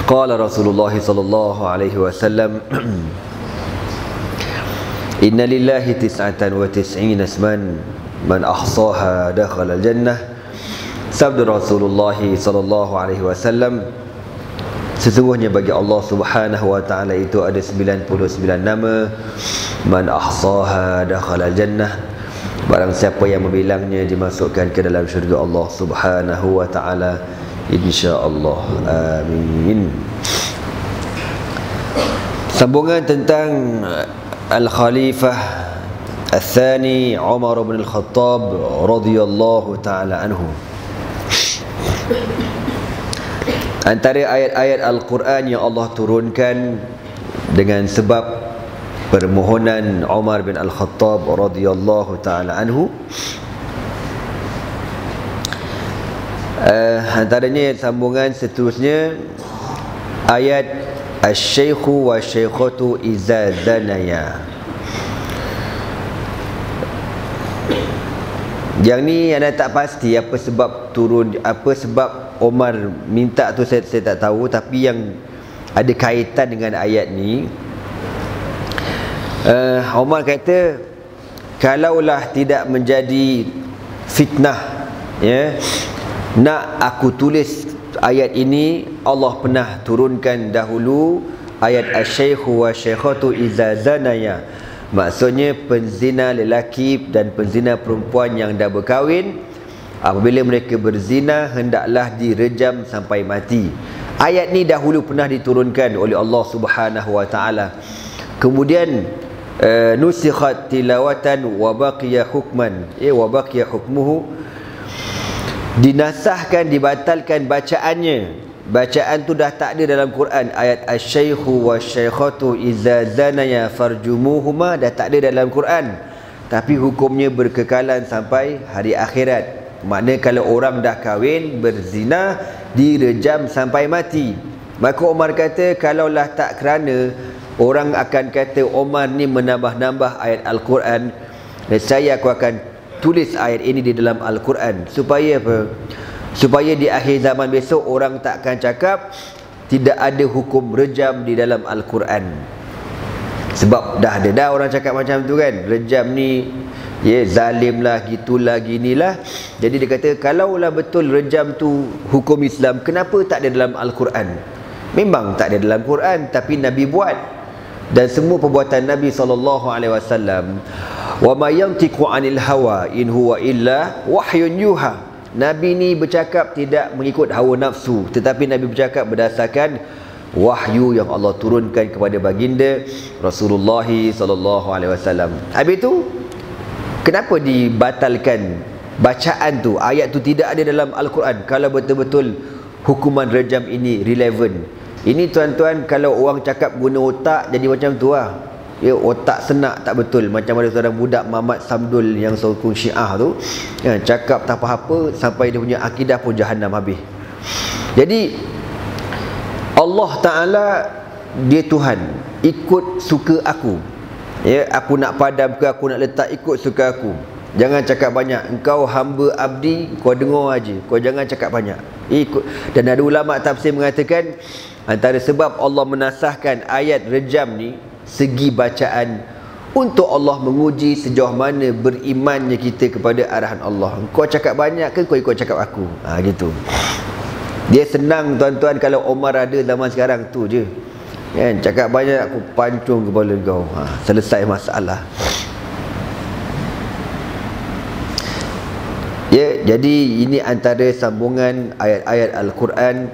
Qala Rasulullah sallallahu alaihi wasallam Inna lillahi tis'atan wa tis'ina isman man ahsaha dakhala al-jannah. Sabda Rasulullah sallallahu alaihi wasallam, sesungguhnya bagi Allah Subhanahu wa taala itu ada 99 nama. Man ahsaha dakhala al-jannah. Barang siapa yang membilangnya dimasukkan ke dalam syurga Allah Subhanahu wa taala, insya-Allah. Amin. Sambungan tentang Al-Khalifah Al-Thani Umar bin Al-Khattab radhiyallahu ta'ala anhu. Antara ayat-ayat Al-Quran yang Allah turunkan dengan sebab permohonan Umar bin Al-Khattab radhiyallahu ta'ala anhu, antaranya sambungan seterusnya ayat Asy-Syaikhu wa Syaikhatu iza zanaya. Yang ni anda tak pasti apa sebab turun, apa sebab Umar minta tu, saya tak tahu. Tapi yang ada kaitan dengan ayat ni, Umar kata, kalaulah tidak menjadi fitnah, ya, nak aku tulis ayat ini, Allah pernah turunkan dahulu ayat Asy-Syaikhu wa Syaikhatu iza zanaya. Maksudnya penzina lelaki dan penzina perempuan yang dah berkahwin, apabila mereka berzina hendaklah direjam sampai mati. Ayat ni dahulu pernah diturunkan oleh Allah Subhanahu wa taala. Kemudian nusikhat tilawatan wa baqiya hukman, wa baqiya hukmuhu, dinasahkan, dibatalkan bacaannya. Bacaan tu dah tak ada dalam Quran. Ayat Asy-Syaikhu wa Syaikhatu iza zanaya farjumuhuma dah tak ada dalam Quran, tapi hukumnya berkekalan sampai hari akhirat. Maknanya kalau orang dah kahwin berzina, direjam sampai mati. Maka Umar kata, kalaulah tak kerana orang akan kata Umar ni menambah-nambah ayat Al-Quran, nescaya aku akan tulis ayat ini di dalam Al-Quran. Supaya apa? Supaya di akhir zaman besok orang tak akan cakap tidak ada hukum rejam di dalam Al-Quran. Sebab dah ada dah orang cakap macam tu kan, rejam ni zalim lah, gitulah, ginilah. Jadi dia kata, kalaulah betul rejam tu hukum Islam, kenapa tak ada dalam Al-Quran? Memang tak ada dalam Quran, tapi Nabi buat. Dan semua perbuatan Nabi SAW, wa ma yantiqu 'anil hawa in huwa illa wahyun yuha. Nabi ni bercakap tidak mengikut hawa nafsu, tetapi Nabi bercakap berdasarkan wahyu yang Allah turunkan kepada baginda Rasulullah SAW. Habis tu kenapa dibatalkan bacaan tu? Ayat tu tidak ada dalam Al-Quran kalau betul-betul hukuman rejam ini relevan. Ini tuan-tuan, kalau orang cakap guna otak jadi macam tu lah. Ya, otak senak tak betul. Macam ada seorang budak Mamat Samdul yang sokong Syiah tu, ya, cakap tak apa-apa sampai dia punya akidah pun jahanam habis. Jadi Allah Ta'ala dia Tuhan, ikut suka aku. Ya, aku nak padam ke aku nak letak, ikut suka aku. Jangan cakap banyak. Engkau hamba abdi, kau dengar aja, kau jangan cakap banyak. Ikut. Dan ada ulama tafsir mengatakan, antara sebab Allah menasahkan ayat rejam ni, segi bacaan, untuk Allah menguji sejauh mana berimannya kita kepada arahan Allah. Kau cakap banyak ke kau ikut cakap aku? Gitu. Dia senang tuan-tuan kalau Umar ada zaman sekarang tu je, kan? Cakap banyak aku pancung kepala kau. Selesai masalah. Ya, jadi ini antara sambungan ayat-ayat Al-Quran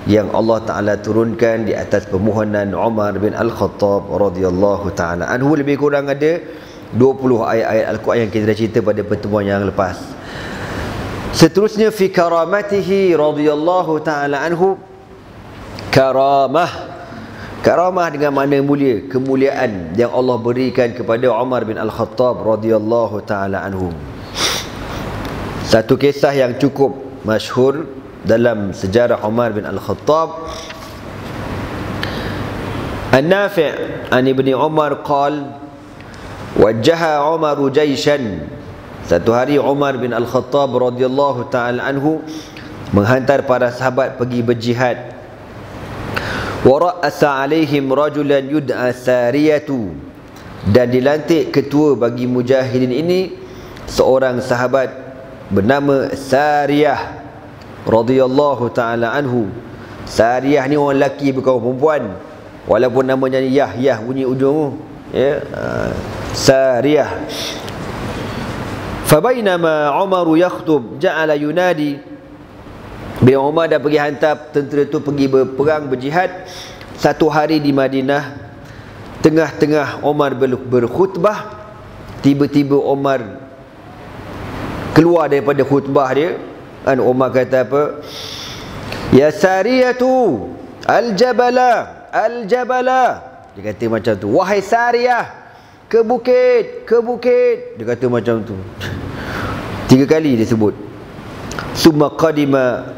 yang Allah Ta'ala turunkan di atas permohonan Umar bin Al-Khattab radhiyallahu ta'ala anhu. Lebih kurang ada 20 ayat-ayat Al-Quran yang kita dah cerita pada pertemuan yang lepas. Seterusnya, fi karamatihi radhiyallahu ta'ala anhu. Karamah, karamah dengan makna mulia, kemuliaan yang Allah berikan kepada Umar bin Al-Khattab radhiyallahu ta'ala anhu. Satu kisah yang cukup masyhur dalam sejarah Umar bin Al-Khattab. An-Nafi' an Ibni Umar qal wajjaha Umar jaishan. Satu hari Umar bin Al-Khattab radhiyallahu ta'ala anhu menghantar para sahabat pergi berjihad. wa ra'asa alaihim rajulan yud'a Sariyatu, dan dilantik ketua bagi mujahidin ini seorang sahabat bernama Sariyah radhiyallahu taala anhu. Sariyah ni orang lelaki bukan orang perempuan, walaupun namanya Yah bunyi ujung ya. Sariyah. Fabainama Umar yakhtub ja'ala yunadi, bila Umar dah pergi hantar tentera tu pergi berperang berjihad, satu hari di Madinah, tengah-tengah Umar berkhutbah, tiba-tiba Umar keluar daripada khutbah dia kan. Umar kata apa? Ya Sariyatu al-jabala al-jabala, dia kata macam tu. Wahai Sariyah, ke bukit, ke bukit, dia kata macam tu 3 kali dia sebut. Summa qadima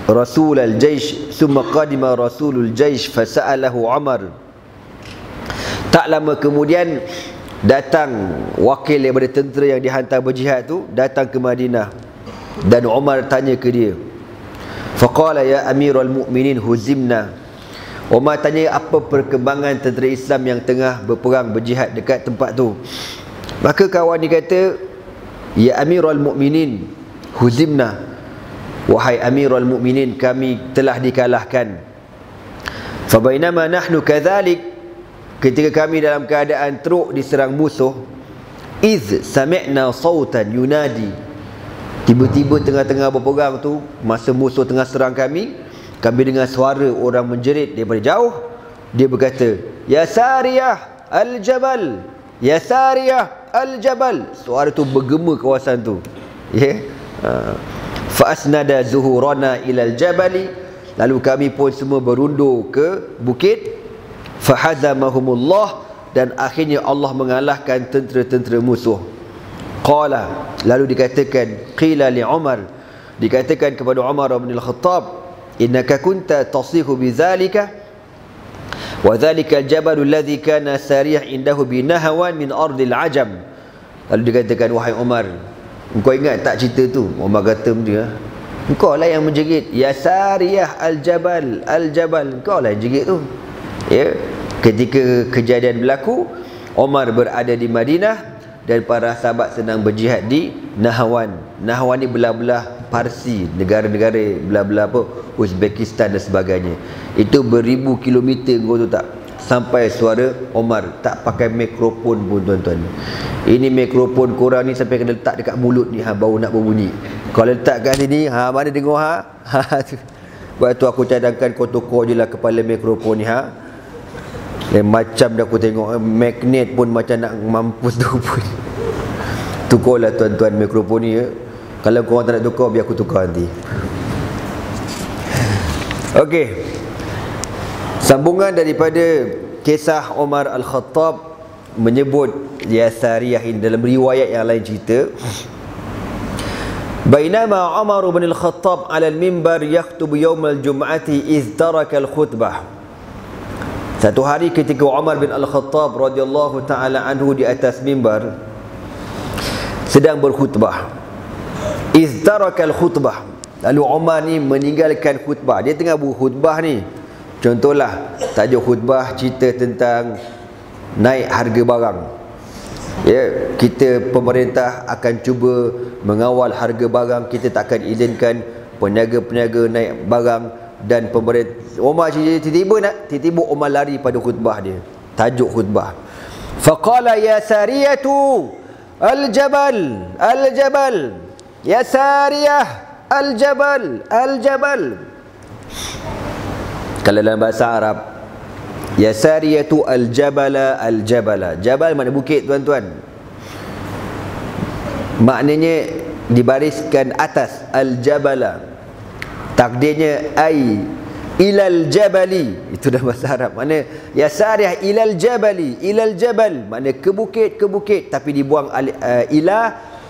rasulul jaish, summa qadima rasulul jaish fasa'alahu Umar. Tak lama kemudian datang wakil daripada tentera yang dihantar berjihad tu, datang ke Madinah, dan Umar tanya ke dia. Faqala ya Amirul Mukminin huzimna. Umar tanya apa perkembangan tentera Islam yang tengah berperang berjihad dekat tempat tu. Maka kawan dia kata, ya Amirul Mukminin huzimna, wahai Amirul Mukminin, kami telah dikalahkan. Fabainama nahnu kadzalik, ketika kami dalam keadaan teruk diserang musuh, iz sami'na sautan yunadi, tiba-tiba tengah-tengah berperang tu, masa musuh tengah serang kami dengar suara orang menjerit daripada jauh. Dia berkata, ya Sariyah al-jabal, ya Sariyah al-jabal. Suara tu bergema kawasan tu ya. Fa asnada zuhurana ilal jabali, lalu kami pun semua berundur ke bukit. Fahazamahumullah, dan akhirnya Allah mengalahkan tentera-tentera musuh. Qala, lalu dikatakan, qila li Umar, dikatakan kepada Umar bin Al-Khattab, innaka kunta tasihu bizalika wa dhalika al-jabal alladhi kana Sariyah indahu bi Nahwan min ardil ajam. Lalu dikatakan, wahai Umar, engkau ingat tak cerita tu? Umar kata dia, engkau lah yang menjerit, ya Sariyah al-jabal al-jabal, engkau lah yang jerit tu ya. Ketika kejadian berlaku, Umar berada di Madinah dan para sahabat sedang berjihad di Nahwan. Nahwan ni belah-belah Parsi, negara-negara belah-belah apa, Uzbekistan dan sebagainya. Itu beribu kilometer kau tu tak sampai suara Umar, tak pakai mikrofon pun tuan-tuan. Ini mikrofon korang ni sampai kena letak dekat mulut ni baru nak berbunyi. Kalau letak kat sini mana dengar Sebab tu aku cadangkan kau tukar je lah kepala mikrofon ni macam dah aku tengok magnet pun macam nak mampus tu pun. Tukarlah tuan-tuan mikrofon ni ya. Kalau korang tak nak tukar, biar aku tukar nanti. Okey, sambungan daripada kisah Umar Al-Khattab menyebut ya Sariyah ini dalam riwayat yang lain cerita. Bainama Umar bin Al-Khattab 'ala al-mimbar yakhtub yawm al-jum'ati idh taraka al-khutbah. Satu hari ketika Umar bin Al-Khattab radhiyallahu taala anhu di atas mimbar sedang berkhutbah. Iz taraka al-khutbah, lalu Umar ni meninggalkan khutbah. Dia tengah berkhutbah ni. Contohlah tajuk khutbah cerita tentang naik harga barang. Ya, kita pemerintah akan cuba mengawal harga barang, kita tak akan izinkan peniaga-peniaga naik barang. Dan pemerintah Umar tiba-tiba Umar lari pada khutbah dia. Tajuk khutbah, faqala ya Sariyatu al-jabal al-jabal, ya Sariyah al-jabal al-jabal. Kalau dalam bahasa Arab, ya Sariyatu al-jabala al-jabala. Jabal makna bukit tuan-tuan, maknanya dibariskan atas. Al-jabala takdirnya ai ilal jabali, itu dalam bahasa Arab. Makna ya Sariyah ilal jabali, ilal jabal makna ke bukit, ke bukit, tapi dibuang ila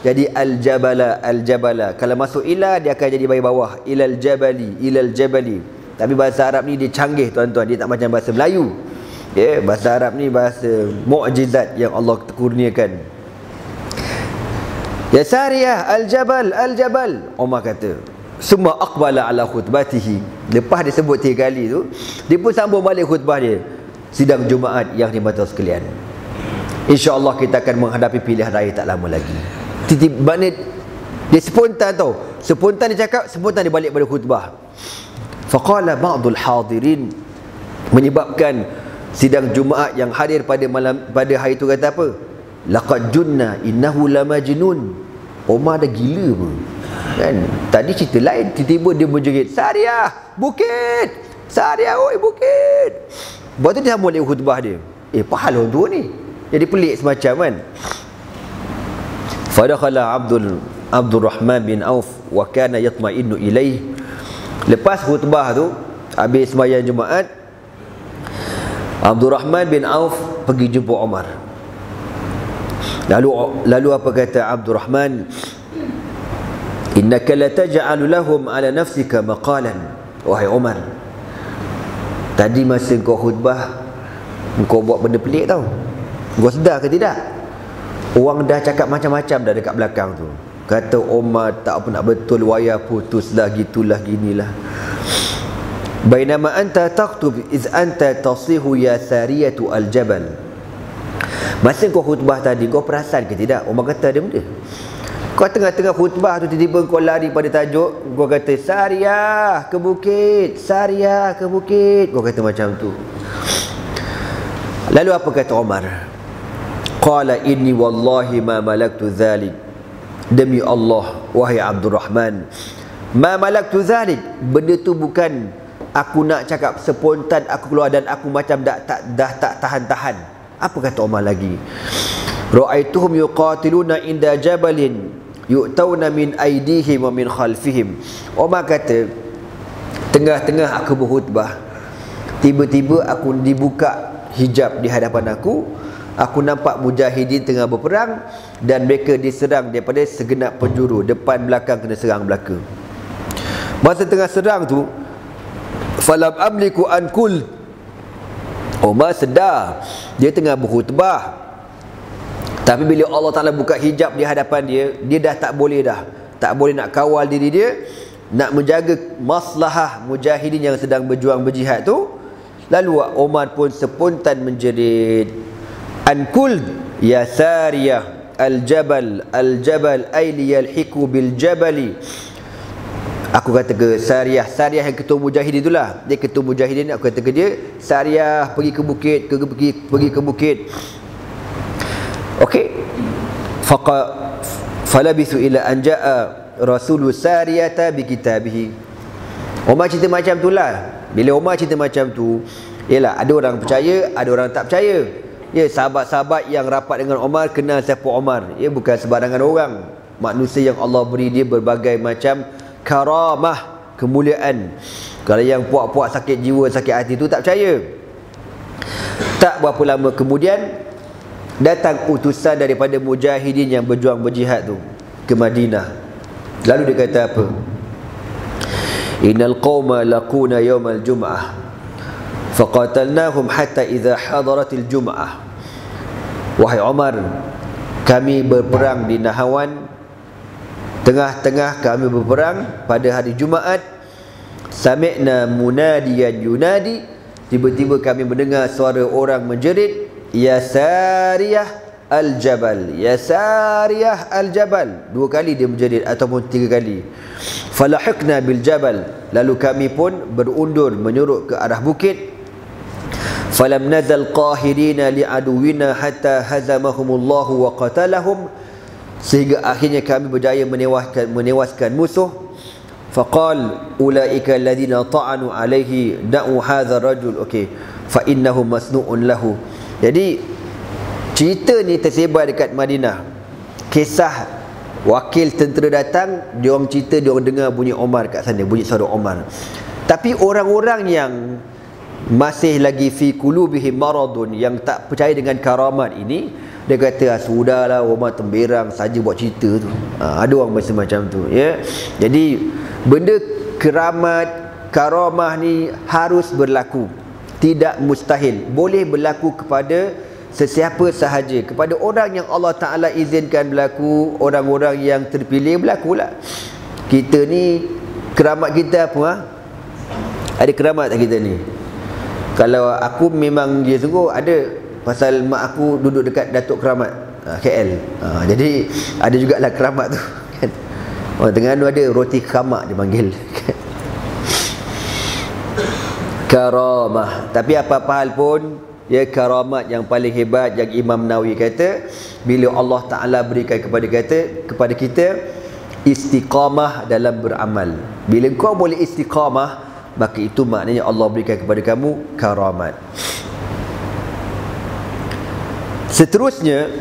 jadi al-jabala, al-jabala. Kalau masuk ila dia akan jadi bagi bawah, ilal jabali, ilal jabali. Tapi bahasa Arab ni dia canggih tuan-tuan, dia tak macam bahasa Melayu ya. Bahasa Arab ni bahasa mukjizat yang Allah kurniakan. Ya Sariyah al-jabal, al-jabal. Umar kata, Summa aqbala ala khutbatihi. Lepas dia sebut 3 kali tu, dia pun sambung balik khutbah dia. Sidang Jumaat yang dimaksud sekalian, InsyaAllah kita akan menghadapi pilihan raya tak lama lagi. Maknanya dia spontan tau. Spontan dia cakap, spontan dia balik pada khutbah. Faqala ba'dul hadirin, menyebabkan sidang Jumaat yang hadir pada hari itu kata apa? Laqad junna innahu lamajnun. Omar dah gila pun. Kan? Tadi cerita lain, tiba-tiba dia menjerit, Sariah, bukit! Sariah, oi, bukit! Lepas tu dia sambung balik khutbah dia. Pahal orang tua ni. Jadi pelik semacam kan. Fadakhala Abdul Rahman bin Auf wa kana yatma'innu ilaih. Lepas khutbah tu, habis sembahyang Jumaat, Abdul Rahman bin Auf pergi jumpa Umar. Lalu apa kata Abdul Rahman? Innaka la taj'alu lahum ala nafsika maqalan. Wahai Umar, tadi masa kau khutbah, kau buat benda pelik tau. Kau sedar ke tidak? Orang dah cakap macam-macam dah dekat belakang tu. Kata Umar tak apa nak betul, wayah putuslah, gitulah, ginilah. Bainama anta taktub iz anta tasihu ya sariyatu al-jabal. Masa kau khutbah tadi, kau perasan ke tidak? Umar kata ada benda. Kau tengah-tengah khutbah tu, tiba-tiba kau lari pada tajuk, kau kata Sariah ke bukit, Sariah ke bukit. Kau kata macam tu. Lalu apa kata Umar? Qala inni wallahi ma malaktu dhalik. Demi Allah, wahai Abdul Rahman, ma malaktu dhalik. Benda tu bukan aku nak cakap spontan aku keluar dan aku macam dah tak tahan-tahan. Apa kata Umar lagi? Ra'aituhum yuqatiluna inda jabalin yu'tawna min aydihim wa min khalfihim. Umar kata, tengah-tengah aku berkhutbah, tiba-tiba aku dibuka hijab di hadapan aku nampak mujahidin tengah berperang dan mereka diserang daripada segenap penjuru, depan belakang kena serang belaka. Masa tengah serang tu, falam amliku an kul. Umar sedar dia tengah berkhutbah, tapi bila Allah Ta'ala buka hijab di hadapan dia, dia dah tak boleh nak kawal diri dia, nak menjaga maslahah mujahidin yang sedang berjuang berjihad tu. Lalu Umar pun spontan menjerit, Ankul ya Sariyah al-jabal ayli yalhiku bil jabali. Aku kata ke Sariyah yang ketua mujahidin itulah, dia ketua mujahidin. Aku kata ke dia, Sariyah pergi ke bukit, pergi ke bukit. Okey. Falabisu ila an jaa Rasulul Sariyata bi kitabihi. Umar cerita macam itulah. Bila Umar cerita macam tu, yalah, ada orang percaya, ada orang tak percaya. Ya, sahabat-sahabat yang rapat dengan Umar kenal siapa Umar. Ya, bukan sebarangan orang. Manusia yang Allah beri dia berbagai macam karamah, kemuliaan. Kalau yang puak-puak sakit jiwa, sakit hati tu tak percaya. Tak berapa lama kemudian datang utusan daripada mujahidin yang berjuang berjihad tu ke Madinah. Lalu dia kata apa? Innal qauma laquna yawmal jum'ah faqatalnahum hatta idza hadaratil jum'ah. Wahai Umar, kami berperang di Nahawan, tengah-tengah kami berperang pada hari Jumaat. Sami'na munadiyan yunadi, tiba-tiba kami mendengar suara orang menjerit, ya Sariyah al-jabal, ya Sariyah al-jabal. 2 kali dia menjerit ataupun 3 kali. Falahiqna bil jabal, lalu kami pun berundur menyurut ke arah bukit. Falam nazal qahirina li'aduwina hatta hazamahumullahu wa qatalahum, sehingga akhirnya kami berjaya menewaskan musuh. Faqal ulaika alladhina ta'anu alaihi da'u hadha rajul, okey, fa innahu masnu'un lahu. Jadi cerita ni tersebar dekat Madinah. Kisah wakil tentera datang, dia orang cerita, dia orang dengar bunyi Umar kat sana, bunyi suara Umar. Tapi orang-orang yang masih lagi fi qulubihim maradun, yang tak percaya dengan karamat ini, dia kata sudahlah, Umar temberang saja buat cerita tu. Ada orang macam tu, ya. Jadi benda keramat, karamah ni harus berlaku, tidak mustahil, boleh berlaku kepada sesiapa sahaja, kepada orang yang Allah Ta'ala izinkan berlaku, orang-orang yang terpilih berlakulah. Kita ni keramat kita apa? Ha? Ada keramat tak kita ni? Kalau aku memang dia sungguh ada, pasal mak aku duduk dekat Datuk Keramat KL. Jadi ada jugalah keramat tu kan. Orang Terengganu ada roti keramat dipanggil. Karamah. Tapi apa-apa hal pun, ya, karamat yang paling hebat yang Imam Nawawi kata, bila Allah Ta'ala berikan kepada kita istiqamah dalam beramal. Bila kau boleh istiqamah, maka itu maknanya Allah berikan kepada kamu karamat. Seterusnya,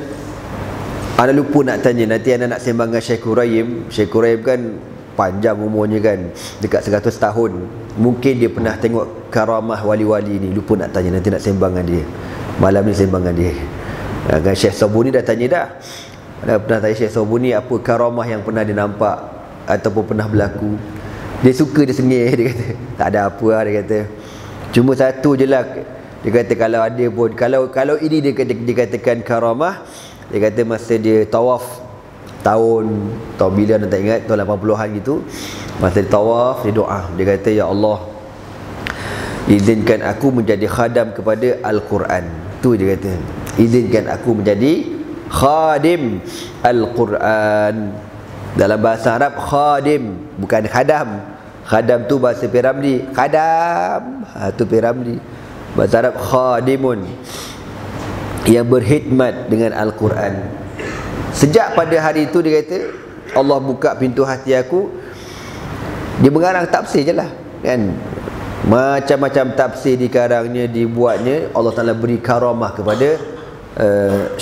anda lupa nak tanya, nanti anda nak sembang dengan Syekh Quraim. Syekh Quraim kan panjang umurnya kan, dekat 100 tahun. Mungkin dia pernah tengok karamah wali-wali ni. Lupa nak tanya, nanti nak sembang dengan dia. Malam ni sembang dengan dia. Dengan Syekh Sabuni dah tanya dah. Dah pernah tanya Syekh Sabuni apa karamah yang pernah dia nampak ataupun pernah berlaku. Dia suka, dia sengih, dia kata tak ada apa lah, dia kata. Cuma satu je lah, dia kata kalau ada pun, kalau ini dia dikatakan karamah, dia kata masa dia tawaf tahun bila anda tak ingat, tahun 80-an gitu, masa dia tawaf, dia doa, dia kata, ya Allah, izinkan aku menjadi khadam kepada Al-Quran. Tu dia kata, izinkan aku menjadi khadim Al-Quran. Dalam bahasa Arab khadim, bukan khadam. Khadam tu bahasa Piramli, khadam tu Piramli. Bahasa Arab khadimun, yang berkhidmat dengan Al-Quran. Sejak pada hari itu dia kata, Allah buka pintu hati aku. Dia mengarang tafsir je lah kan. Macam-macam tafsir dikarangnya, dibuatnya. Allah Ta'ala beri karamah kepada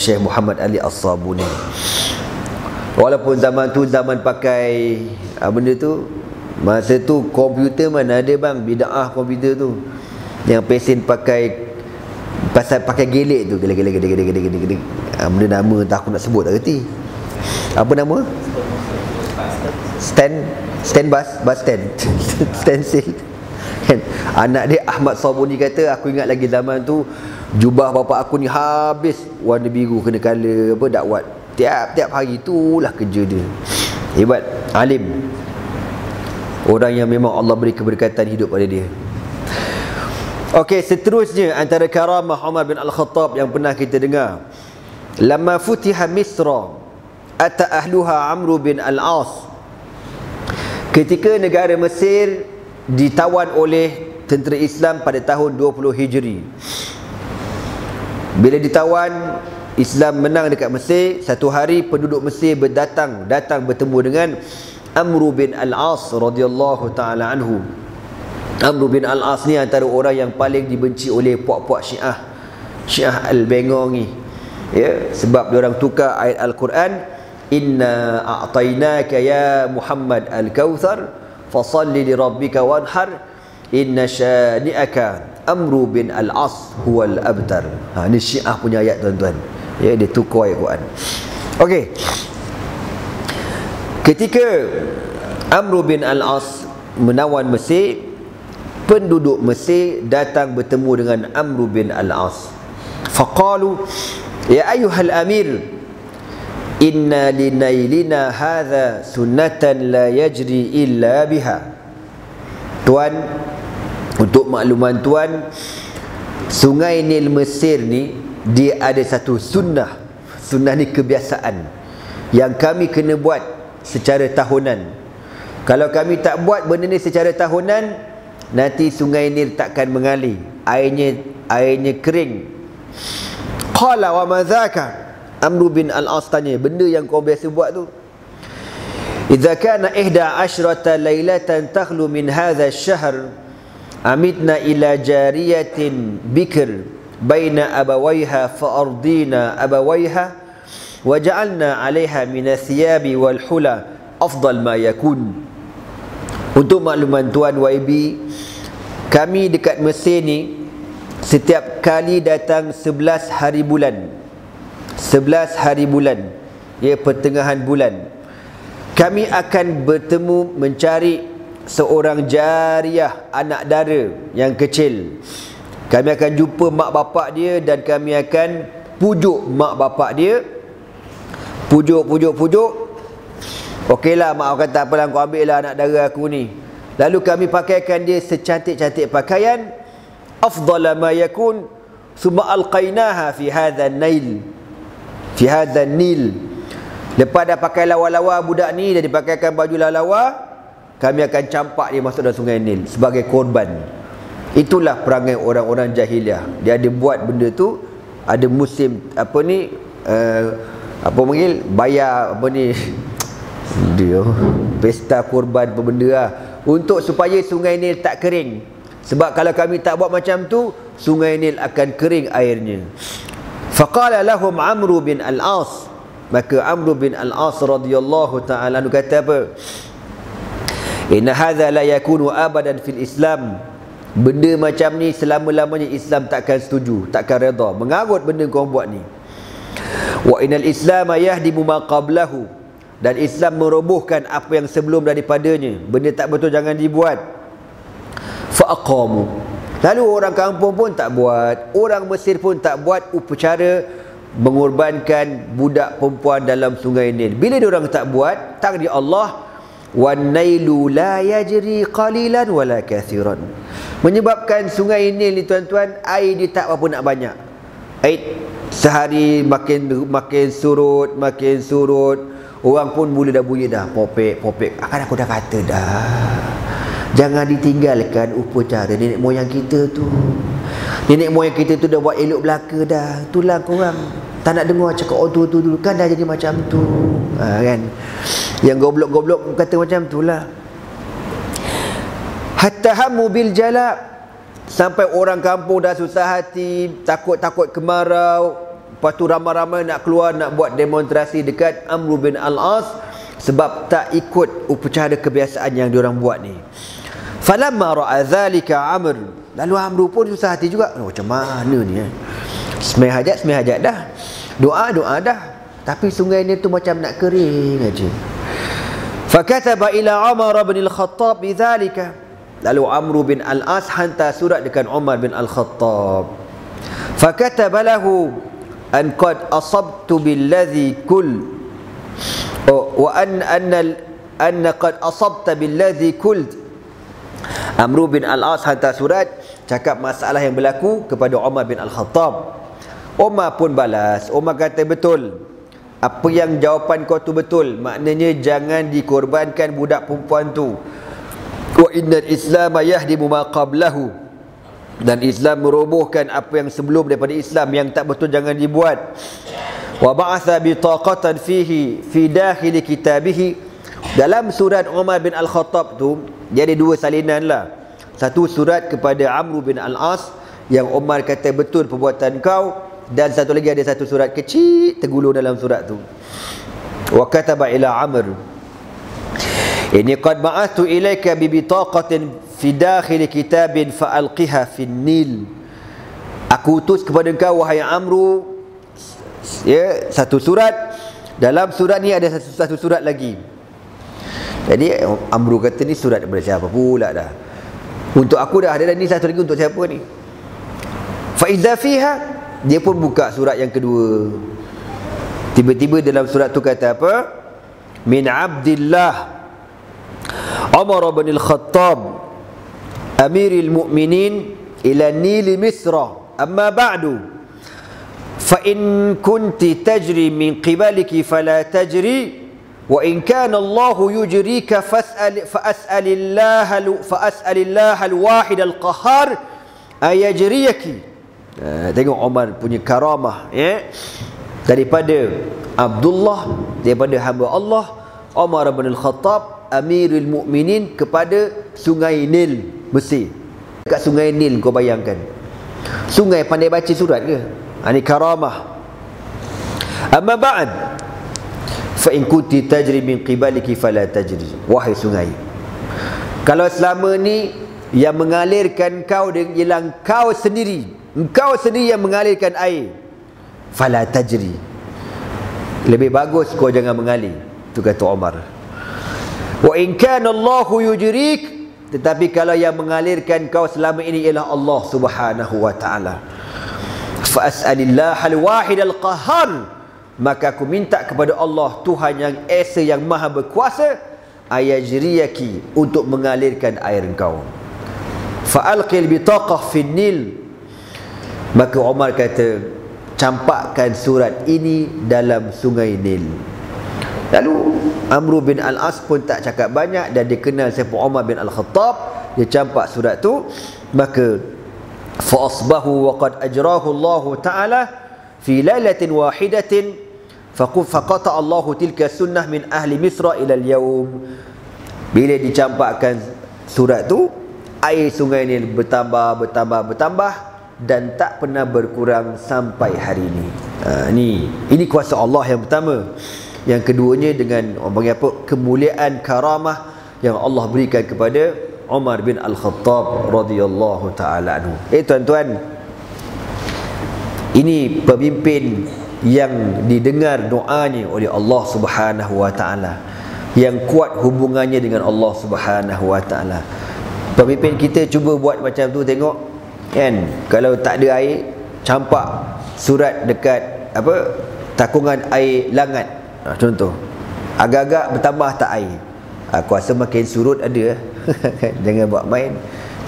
Syekh Muhammad Ali As-Sabuni. Walaupun zaman tu zaman pakai benda tu, masa tu komputer mana ada bang, bid'ah komputer tu. Yang pesen pakai gelik tu, gelik. Benda nama tak aku nak sebut, tak reti. Apa nama? Stand bus stand. Stencil. Kan? Anak dia Ahmad Sabuni kata, aku ingat lagi zaman tu jubah bapa aku ni habis warna biru kena kala apa dakwat. Tiap-tiap hari itulah kerja dia. Hebat, alim. Orang yang memang Allah beri keberkatan hidup pada dia. Okey, seterusnya antara karamah Umar bin Al-Khattab yang pernah kita dengar. Lama futiha Misra, ata ahluha Amr bin Al-As. Ketika negara Mesir ditawan oleh tentera Islam pada tahun 20 Hijri. Bila ditawan, Islam menang dekat Mesir. Satu hari penduduk Mesir datang bertemu dengan Amr bin Al-As radhiyallahu taala anhu. Amr bin Al-As ni antara orang yang paling dibenci oleh puak-puak Syiah Al-Bengong ni. Ya, sebab dia orang tukar ayat Al-Quran, inna a'tainaka ya Muhammad al-Kautsar fasalli li rabbika wanhar inna syani'aka Amr bin Al-As huwal abtar. Ni Syiah punya ayat tuan-tuan. Ya, dia tukar ayat Quran. Okey. Ketika Amr bin Al-As menawan Mesir, penduduk Mesir datang bertemu dengan Amr bin Al-As. Faqalu, ya ayyuhal amir, inna linailina hadha sunnatan la yajri illa biha. Tuan, untuk makluman tuan, Sungai Nil Mesir ni dia ada satu sunnah. Sunnah ni kebiasaan yang kami kena buat secara tahunan. Kalau kami tak buat benda ni secara tahunan, nanti Sungai Nil takkan mengalir, airnya kering. Qala wa ma dhaka? Amr bin Al-As tanya, benda yang kau biasa buat tu? Idza kana 11 lailatan takhlu min hadha ash-shahr amitna ila jariyatin bikr baina abawayha fa ardina abawayha wa ja'alna 'alayha min athiyabi wal hula afdal ma yakun. Untuk makluman tuan YB, kami dekat Mesir ni setiap kali datang 11 hari bulan, 11 hari bulan, ya, pertengahan bulan, kami akan bertemu mencari seorang jariah, anak dara yang kecil. Kami akan jumpa mak bapak dia dan kami akan pujuk mak bapak dia. Pujuk. Okeylah, mak kata, apalah kau ambil lah anak dara aku ni. lalu kami pakaikan dia secantik-cantik pakaian, afdala ma yakun, thumma alqainaha fi hadha an-nail, fi hadha an-nil. Lepas dah pakai lawa-lawa budak ni, dah dipakaikan baju lawa, kami akan campak dia masuk dalam sungai Nil sebagai korban. Itulah perangai orang-orang jahiliah. Dia ada buat benda tu, ada musim apa ni, apa panggil, bayar apa ni, dia pesta korban apa benda lah, untuk supaya sungai Nil tak kering. Sebab kalau kami tak buat macam tu, sungai Nil akan kering airnya. Faqala lahum Amr bin Al-As, maka Amr bin Al-As radhiyallahu ta'ala anhu kata apa? Inna hadha la yakunu abadan fil Islam. Benda macam ni selama-lamanya Islam takkan setuju, takkan redha, mengarut benda kau buat ni. Wa innal Islam yahdimu ma qablahu, dan Islam merobohkan apa yang sebelum daripadanya. Benda tak betul jangan dibuat. Fa aqamu, lalu orang kampung pun tak buat, orang Mesir pun tak buat upacara mengorbankan budak perempuan dalam sungai Nil. Bila diorang tak buat, takdir Allah, wan nailu la yajri qalilan wala kathiran, menyebabkan sungai Nil ni tuan-tuan, air dia tak apa nak banyak. Air sehari makin surut, orang pun mula dah bunyi dah popek. Akan aku dah kata dah, jangan ditinggalkan upacara nenek moyang kita tu. Nenek moyang kita tu dah buat elok belaka dah. Itulah korang tak nak dengar cakap tu dulu, kan dah jadi macam tu. Kan, yang goblok-goblok kata macam tu lah. Hatta hamu bil jalab, sampai orang kampung dah susah hati, takut kemarau. Lepas tu ramai-ramai nak keluar, nak buat demonstrasi dekat Amr bin Al-As, sebab tak ikut upacara kebiasaan yang diorang buat ni. Falamma ra'a dhalika Amr, lalu Amr pun susah hati juga. Macam mana ni semai hajat dah, doa dah, tapi sungai ni tu macam nak kering aja. Fakataba ila Umar bin Al-Khattab bidzalika, lalu Amr bin Al-As hantar surat dekat Umar bin Al-Khattab. Fakataba lahu an qad asabtu billadhi kul wa anna qad asabta billadhi kult. Amr bin Al-As hantar surat cakap masalah yang berlaku kepada Umar bin Al-Khattab. Umar pun balas. Umar kata betul, apa yang jawapan kau tu betul, maknanya jangan dikorbankan budak perempuan tu. Wa innal Islam yahdimu ma qablahu, dan Islam merobohkan apa yang sebelum daripada Islam, yang tak betul jangan dibuat. Wa ba'atha bitaqatan fihi fi dakhil kitabihi, dalam surat Umar bin Al-Khattab tu dia ada dua salinan lah. Satu surat kepada Amr bin Al-As yang Umar kata betul perbuatan kau, dan satu lagi ada satu surat kecil tergulung dalam surat tu. Wa kataba ila Amr, inni qad ba'athtu ilaika bi bitaqatin fi dakhil kitabin fa alqiha fi Nil. Aku utus kepada engkau wahai Amr, ya, satu surat. Dalam surat ni ada satu surat lagi. Jadi Amr kata ni surat daripada siapa pula dah? Untuk aku dah ada, dan ni satu lagi untuk siapa ni? Fa idza fiha, dia pun buka surat yang kedua. Tiba-tiba dalam surat tu kata apa? Min Abdillah Umar bin Al-Khattab Amiril Mu'minin ila Nil Misra, amma ba'du fa in kunti tajri min qibaliki fala tajri, wa in kana Allahu yujrika fa'as'alillah al-wahid al-qahhar ayajriyaki. Tengok Umar punya karamah, ya, daripada Abdullah, daripada hamba Allah Umar bin Al-Khattab Amirul Mukminin kepada sungai Nil Mesir. Dekat sungai Nil kau bayangkan, sungai pandai baca surat ke? Ini karamah. Amma ba'd fa in kunti tajri min qibaliki fala tajri, wahai sungai, kalau selama ni yang mengalirkan kau ialah kau sendiri yang mengalirkan air, fala tajri, lebih bagus kau jangan mengalir. Itu kata Umar. Wa in kana Allahu yujrik, tetapi kalau yang mengalirkan kau selama ini ialah Allah Subhanahu wa taala, fa as'alillah al-wahid al-qahhar, maka aku minta kepada Allah Tuhan yang esa, yang maha berkuasa, ayajriyaki, untuk mengalirkan air engkau. Fa'alqil bitaqah fin Nil. Maka Umar kata, campakkan surat ini dalam sungai Nil. Lalu Amr bin Al-As pun tak cakap banyak, dan dia kenal siapa Umar bin Al-Khattab. Dia campak surat tu. Maka fa asbahu wa qad ajrahu Allah Ta'ala fi lailatin wahidatin faqata Allah tilka sunnah min ahli Misra ila al-yawm. Bila dicampakkan surat tu, air sungai Nil bertambah, dan tak pernah berkurang sampai hari ini. Ini kuasa Allah yang pertama. Yang keduanya dengan orang panggil apa, kemuliaan karamah yang Allah berikan kepada Umar bin Al-Khattab radhiyallahu taala anhu. Tuan-tuan, ini pemimpin yang didengar doanya oleh Allah Subhanahu wa taala, yang kuat hubungannya dengan Allah Subhanahu wa taala. Pemimpin kita cuba buat macam tu, tengok kan, kalau tak ada air, campak surat dekat apa, takungan air Langat, contoh, agak-agak bertambah tak air. Aku rasa makin surut ada. Jangan buat main.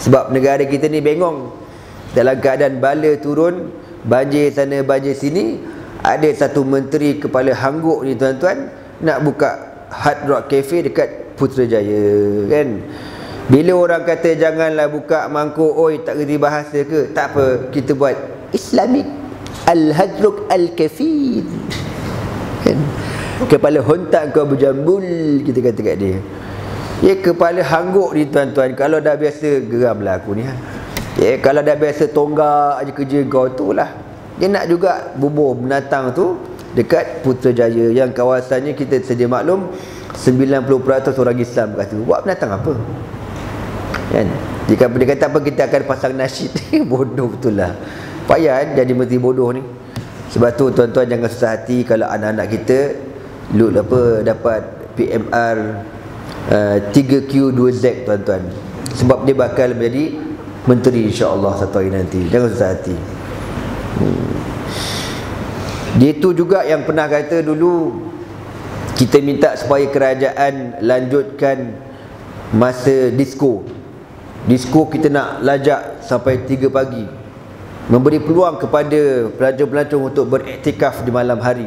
Sebab negara kita ni bengong, dalam keadaan bala turun, banjir sana banjir sini. Ada satu menteri kepala hangguk ni tuan-tuan, nak buka Hard Rock Cafe dekat Putrajaya kan. Bila orang kata janganlah buka mangkuk, oi tak kerti bahasa ke, tak apa, kita buat Islamic Al-Hadruk Al-Cafe kan. Kepala hontak kau berjambul, kita kata kat dia. Ya, kepala hangguk ni tuan-tuan, kalau dah biasa, geramlah aku ni. Ya, kalau dah biasa tonggak aja kerja kau tu lah. Dia nak juga bubur binatang tu dekat Putrajaya, yang kawasannya kita sedia maklum 90% orang Islam kat situ. Buat binatang apa? Kan? Jika dia kata apa, kita akan pasang nasyid. Bodoh betul lah. Payah kan jadi menteri bodoh ni. Sebab tu tuan-tuan jangan susah hati kalau anak-anak kita dapat PMR 3Q2Z tuan-tuan. Sebab dia bakal menjadi menteri insya-Allah satu hari nanti. Jangan susah hati. Dia tu juga yang pernah kata dulu, kita minta supaya kerajaan lanjutkan masa disko. Disko kita nak lajak sampai 3 pagi, memberi peluang kepada pelancong-pelancong untuk beriktikaf di malam hari.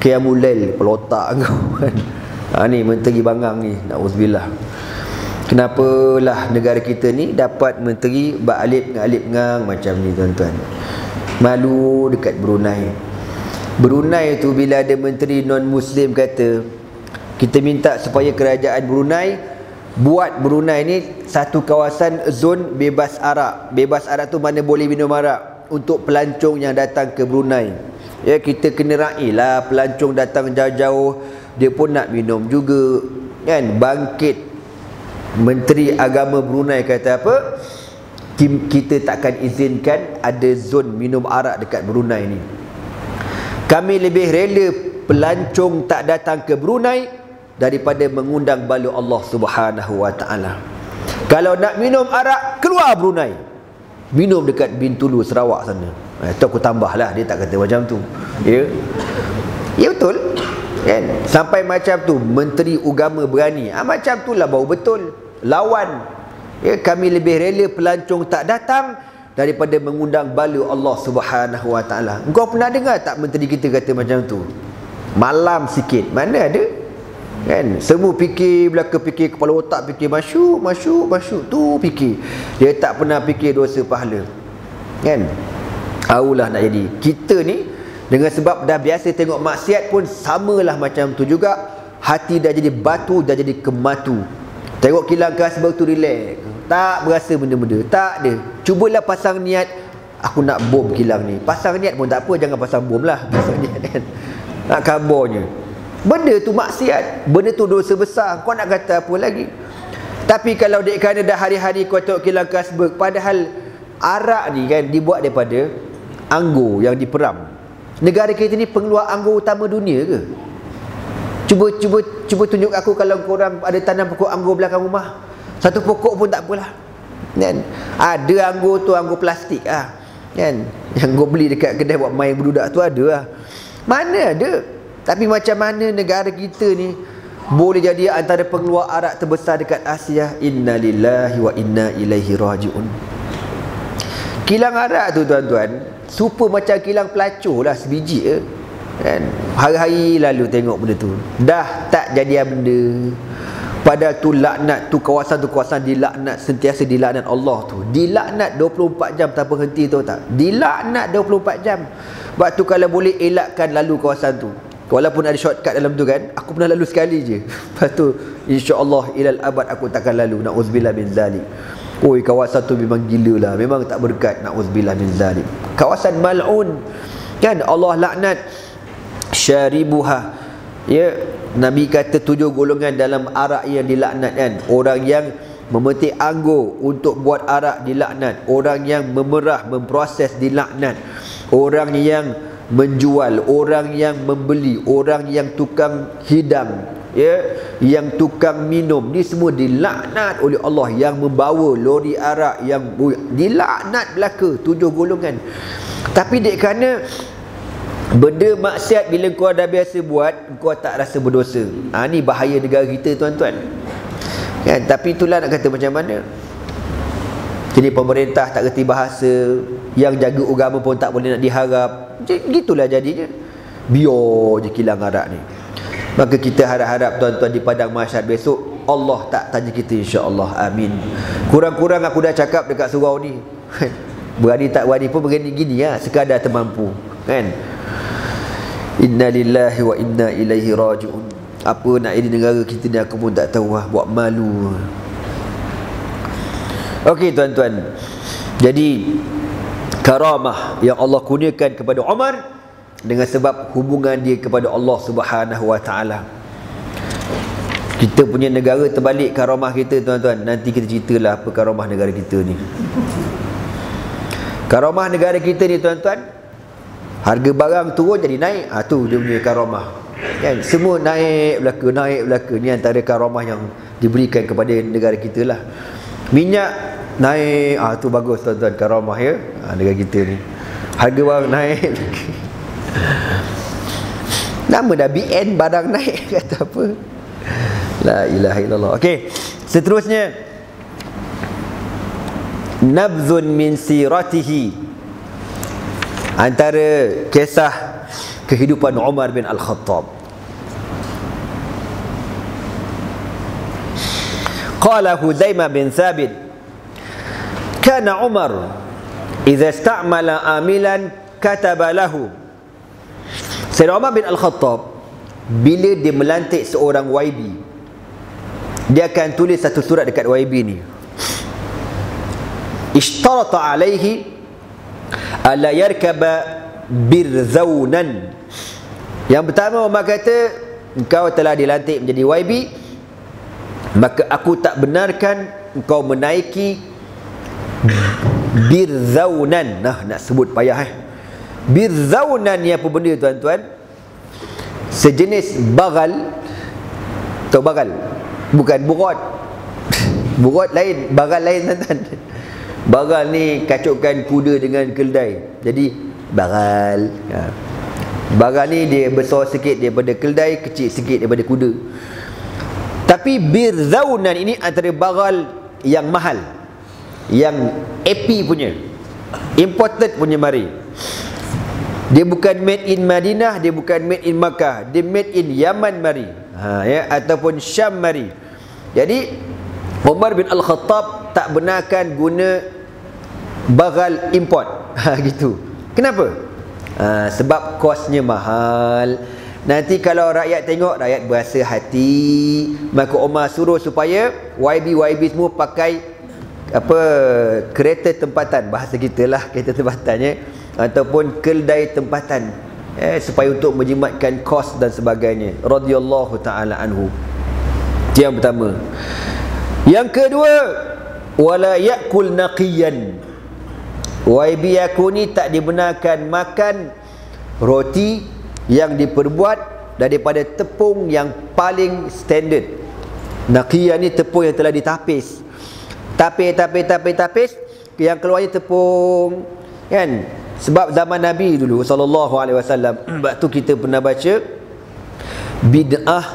Qiyamul Lail, pelotak kau kan. Ni menteri bangang ni, na'udzubillah. Kenapalah negara kita ni dapat menteri beralip ngang macam ni tuan-tuan. Malu dekat Brunei. Brunei tu bila ada menteri non-Muslim kata, kita minta supaya kerajaan Brunei buat Brunei ni satu kawasan zon bebas arak. Bebas arak tu mana boleh minum arak untuk pelancong yang datang ke Brunei. Ya, kita kena railah pelancong datang jauh-jauh, dia pun nak minum juga kan. Bangkit Menteri Agama Brunei kata apa? Kita takkan izinkan ada zon minum arak dekat Brunei ni. Kami lebih rela pelancong tak datang ke Brunei daripada mengundang bala Allah Subhanahu wa taala. Kalau nak minum arak, keluar Brunei, minum dekat Bintulu Sarawak sana. Itu aku tambahlah, dia tak kata macam tu. Ya. Ya betul. Kan? Sampai macam tu Menteri Agama berani. Macam tu lah baru betul. Lawan. Ya, kami lebih rela pelancong tak datang daripada mengundang bala Allah Subhanahu wa taala. Engkau pernah dengar tak menteri kita kata macam tu? Malam sikit. Mana ada? Kan? Semua fikir belaka, fikir kepala otak, fikir masyuk tu fikir. Dia tak pernah fikir dosa pahala. Kan? Aulah nak jadi. Kita ni dengan sebab dah biasa tengok maksiat pun samalah macam tu juga. Hati dah jadi batu, dah jadi kematu. Tengok kilang kasbah tu relax, tak berasa benda-benda, tak ada. Cubalah pasang niat, aku nak bom kilang ni. Pasang niat pun tak apa, jangan pasang bom lah. Pasang niat kan, nak kabarnya. Benda tu maksiat, benda tu dosa besar. Kau nak kata apa lagi? Tapi kalau dek kerana dah hari-hari kau tengok kilang kasbah, padahal arak ni kan dibuat daripada anggur yang diperam. Negara kita ni pengeluar anggur utama dunia ke? Cuba tunjuk aku kalau korang ada tanam pokok anggur belakang rumah. Satu pokok pun tak apalah. Kan? Ada anggur tu anggur plastik ah. Kan? Yang kau beli dekat kedai buat main berdudak tu ada lah. Mana ada? Tapi macam mana negara kita ni boleh jadi antara pengeluar arak terbesar dekat Asia. Inna lillahi wa inna ilaihi raji'un. Kilang arak tu tuan-tuan, super macam kilang pelacur lah, sebiji je kan. Hari-hari lalu tengok benda tu, dah tak jadi benda. Padahal tu laknat, tu kawasan dilaknat, sentiasa dilaknat Allah tu. Dilaknat 24 jam tak berhenti, tahu tak? Dilaknat 24 jam. Sebab tu kalau boleh elakkan lalu kawasan tu. Walaupun ada shortcut dalam tu kan, aku pernah lalu sekali je. Lepas tu insya-Allah ilal abad aku takkan lalu. Na'udzubillah min zalik. Oi, kawasan tu memang gila lah, memang tak berkat. Na'udzubillah min zalik. Kawasan mal'un kan, Allah laknat. Syaribuha, ya, Nabi kata 7 golongan dalam arak yang dilaknat kan. Orang yang memetik anggur untuk buat arak dilaknat, orang yang memerah, memproses dilaknat, orang yang menjual, orang yang membeli, orang yang tukang hidang, ya, yang tukang minum, ni semua dilaknat oleh Allah. Yang membawa lori arak yang dilaknat belaka, 7 golongan. Tapi dek kerana benda maksiat bila kau dah biasa buat, kau tak rasa berdosa. Ni bahaya negara kita tuan-tuan kan. Tapi itulah nak kata macam mana. Jadi pemerintah tak kerti bahasa, yang jaga agama pun tak boleh nak diharap. Gitulah jadinya. Biar je kilang arak ni. Maka kita harap-harap tuan-tuan di padang mahsyar besok Allah tak tanya kita, insya-Allah. Amin. Kurang-kurang aku dah cakap dekat surau ni. Berani tak berani pun begini-gini lah, sekadar termampu kan. Inna lillahi wa inna ilaihi raji'un. Apa nak jadi negara kita ni aku pun tak tahu lah. Buat malu. Okey tuan-tuan, jadi karamah yang Allah kurniakan kepada Umar dengan sebab hubungan dia kepada Allah Subhanahu wa taala. Kita punya negara terbalik karamah kita tuan-tuan. Nanti kita ceritalah apa karamah negara kita ni. Karamah negara kita ni tuan-tuan, harga barang turun jadi naik. Tu dia punya karamah kan. Semua naik belaka. Ni antara karamah yang diberikan kepada negara kita lah. Minyak naik, tu bagus tuan-tuan, karamah ya. Negara kita ni harga barang naik. Nama dah BN, barang naik, kata apa. La ilaha illallah. Okey, seterusnya nabzun min siratihi, antara kisah kehidupan Umar bin Al-Khattab. Qala Huzaimah bin Thabit, kana Umar idza ista'mala amilan kataba lahu. Sayyidina Umar bin Al-Khattab bila dia melantik seorang YB, dia akan tulis satu surat dekat YB ni. Ishtarata alaihi alla yarkaba birzaunan. Yang pertama Umar kata, engkau telah dilantik menjadi YB, maka aku tak benarkan engkau menaiki birzaunan. Nak sebut payah birzaunan ni apa benda tuan-tuan? Sejenis bagal. Tahu bagal? Bukan burot. Burot lain, bagal lain tuan-tuan. Bagal ni kacukkan kuda dengan keldai, jadi bagal. Bagal ni dia besar sikit daripada keldai, kecil sikit daripada kuda. Tapi birzaunan ini antara bagal yang mahal, yang AP punya, imported punya mari. Dia bukan made in Madinah, dia bukan made in Makkah, dia made in Yaman mari, ya, ataupun Syam mari. Jadi Umar bin Al-Khattab tak benarkan guna bagal import. Gitu. Kenapa? Sebab kosnya mahal. Nanti kalau rakyat tengok, rakyat berasa hati. Maka Umar suruh supaya YB semua pakai apa, kereta tempatan, bahasa kita lah, kereta tempatannya, ataupun keldai tempatan, supaya untuk menjimatkan kos dan sebagainya. Radhiyallahu ta'ala anhu. Itu yang pertama. Yang kedua, wala yakul naqiyan. YB aku ni tak dibenarkan makan roti yang diperbuat daripada tepung yang paling standard. Naqiyan ni tepung yang telah ditapis. Tapis, yang keluarnya tepung kan. Sebab zaman Nabi dulu sallallahu alaihi wasallam, waktu kita pernah baca bid'ah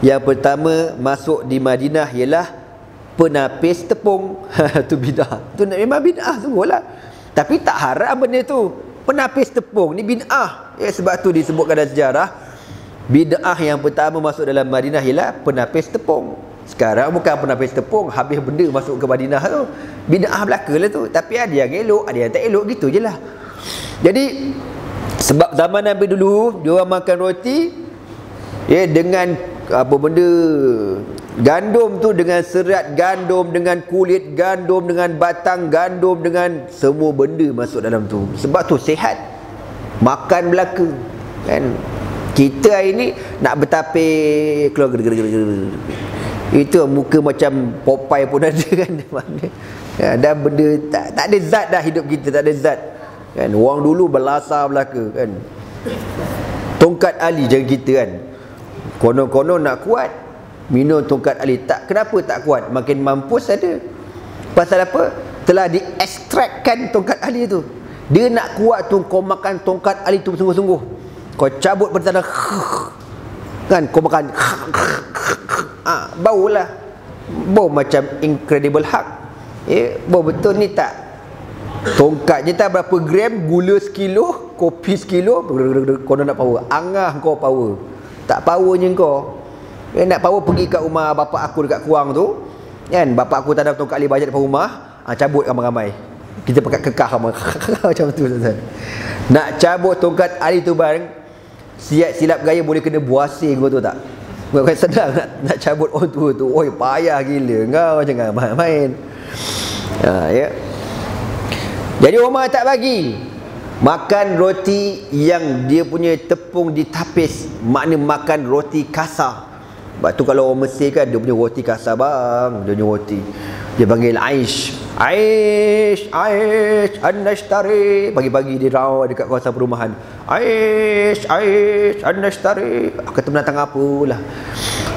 Yang pertama masuk di Madinah ialah penapis tepung. Tu bid'ah. Tu memang bid'ah sungguhlah. Tapi tak haram benda tu. Penapis tepung ni bid'ah. Sebab tu disebutkan dalam sejarah, bid'ah yang pertama masuk dalam Madinah ialah penapis tepung. Sekarang bukan penapis tepung, habis benda masuk ke Madinah tu. Bid'ah belaka lah tu. Tapi ada yang elok, ada yang tak elok, gitu je lah. Jadi sebab zaman Nabi dulu dia orang makan roti dengan apa benda, gandum tu, dengan serat gandum, dengan kulit gandum, dengan batang gandum, dengan semua benda masuk dalam tu. Sebab tu sihat, makan belaka kan. Kita hari ni nak bertapik keluar itu muka macam Popeye pun ada kan. Ada benda tak ada zat dah hidup kita, tak ada zat kan. Orang dulu berlasar belaka kan. Tongkat Ali jangan kita kan, konon-konon nak kuat minum tongkat Ali. Tak, kenapa tak kuat? Makin mampus ada. Pasal apa? Telah diekstrakkan tongkat Ali tu. Dia nak kuat tu, kau makan tongkat Ali tu sungguh-sungguh. Kau cabut pertanda kan, kau makan bau lah. Bau macam Incredible Hulk. Bau betul ni tak. Tongkat je tak berapa gram, gula sekilo, kopi sekilo, kau nak power. Angah kau power. Tak powernya kau. Nak power pergi kat rumah bapak aku dekat Kuang tu kan. Bapak aku tak ada tongkat Ali bajet depan rumah, cabut ramai-ramai. Kita pakai kekah macam tu. Nak cabut tongkat Ali tu bang, silap gaya boleh kena buasing kau tu tak. Bukan senang nak cabut orang tua tu. Oi, payah gila. Kau jangan main-main. Ya. Jadi Umar tak bagi makan roti yang dia punya tepung ditapis, makna makan roti kasar. Sebab tu kalau orang Mesir kan, dia punya roti kasar bang. Dia punya roti, dia panggil Aish. Aish, Aish, an-nashtari. Pagi-pagi dia rawat dekat kawasan perumahan. Aish, Aish, an-nashtari. Kata menatang apalah.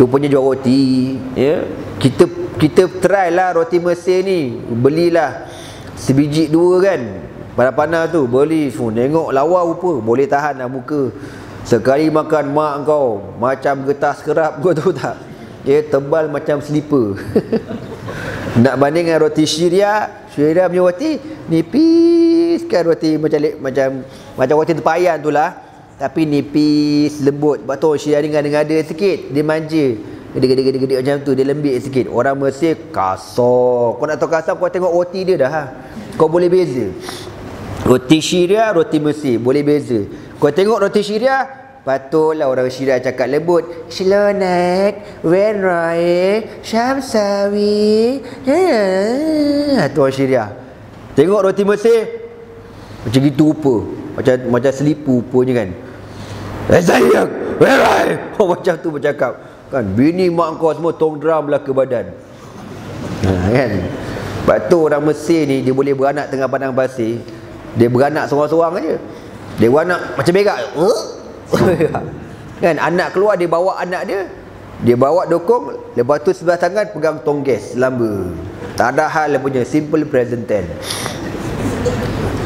Rupanya jual roti. Ya. Kita try lah roti Mesir ni. Belilah sebiji dua kan, panas-panas tu beli. Tengok lawa rupa, boleh tahan lah muka. Sekali makan mak kau macam getas kerap kau tu tak. Tebal macam slipper. Nak banding dengan roti Syria punya roti nipis kan, roti macam roti tempayan tu lah, tapi nipis, lembut. Sebab tu Syria ni ngada-ngada sikit, dia manja, gede-gede macam tu, dia lembik sikit. Orang Mesir kasar. Kau nak tahu kasar, kau tengok roti dia dah. Kau boleh beza roti Syria, roti Mesir, boleh beza. Kau tengok roti Syria, patutlah orang Syria cakap lembut. Shalonat, Wenroy, Syamsawi. Tu orang Syria. Tengok roti Mesir, macam gitu rupa, macam selipu rupanya kan. Sayang, Wenroy. Macam tu bercakap kan. Bini mak kau semua tong drum belaka badan. Kan. Sebab tu orang Mesir ni, dia boleh beranak tengah padang pasir. Dia beranak seorang-seorang aja. Dia beranak macam berak. Kan, anak keluar, dia bawa anak dia, dia bawa dokong, lepas tu sebelah tangan pegang tongges lamba. Tak ada hal dia punya, simple present tense.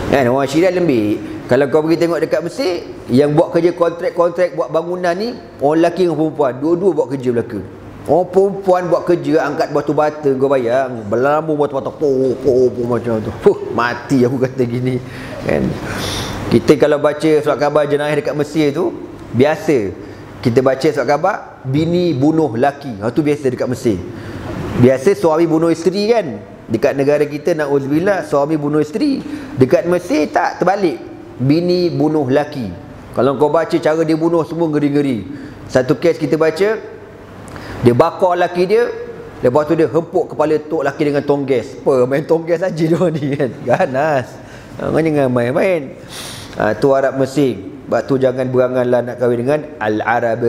Kan, orang Syria lembik. Kalau kau pergi tengok dekat Mesir, yang buat kerja kontrak buat bangunan ni, orang lelaki dengan perempuan, dua-dua buat kerja belaka. Orang perempuan buat kerja angkat batu bata, kau bayang, berlambung batu bata, macam tu. Mati aku kata gini. Kan. Kita kalau baca surat khabar jenayah dekat Mesir tu, biasa kita baca surat khabar bini bunuh laki. Tu biasa dekat Mesir. Biasa suami bunuh isteri kan. Dekat negara kita na'udzubillah, suami bunuh isteri. Dekat Mesir tak, terbalik. Bini bunuh laki. Kalau kau baca cara dia bunuh, semua ngeri-ngeri. Satu kes kita baca, dia bakar laki dia, lepas tu dia hempuk kepala tok laki dengan tongges. Apa, main tongges saja dia ni kan. Ganas. Kau jangan main-main. Tu Arab Mesir. Sebab tu jangan beranganlah nak kahwin dengan Al-Arab.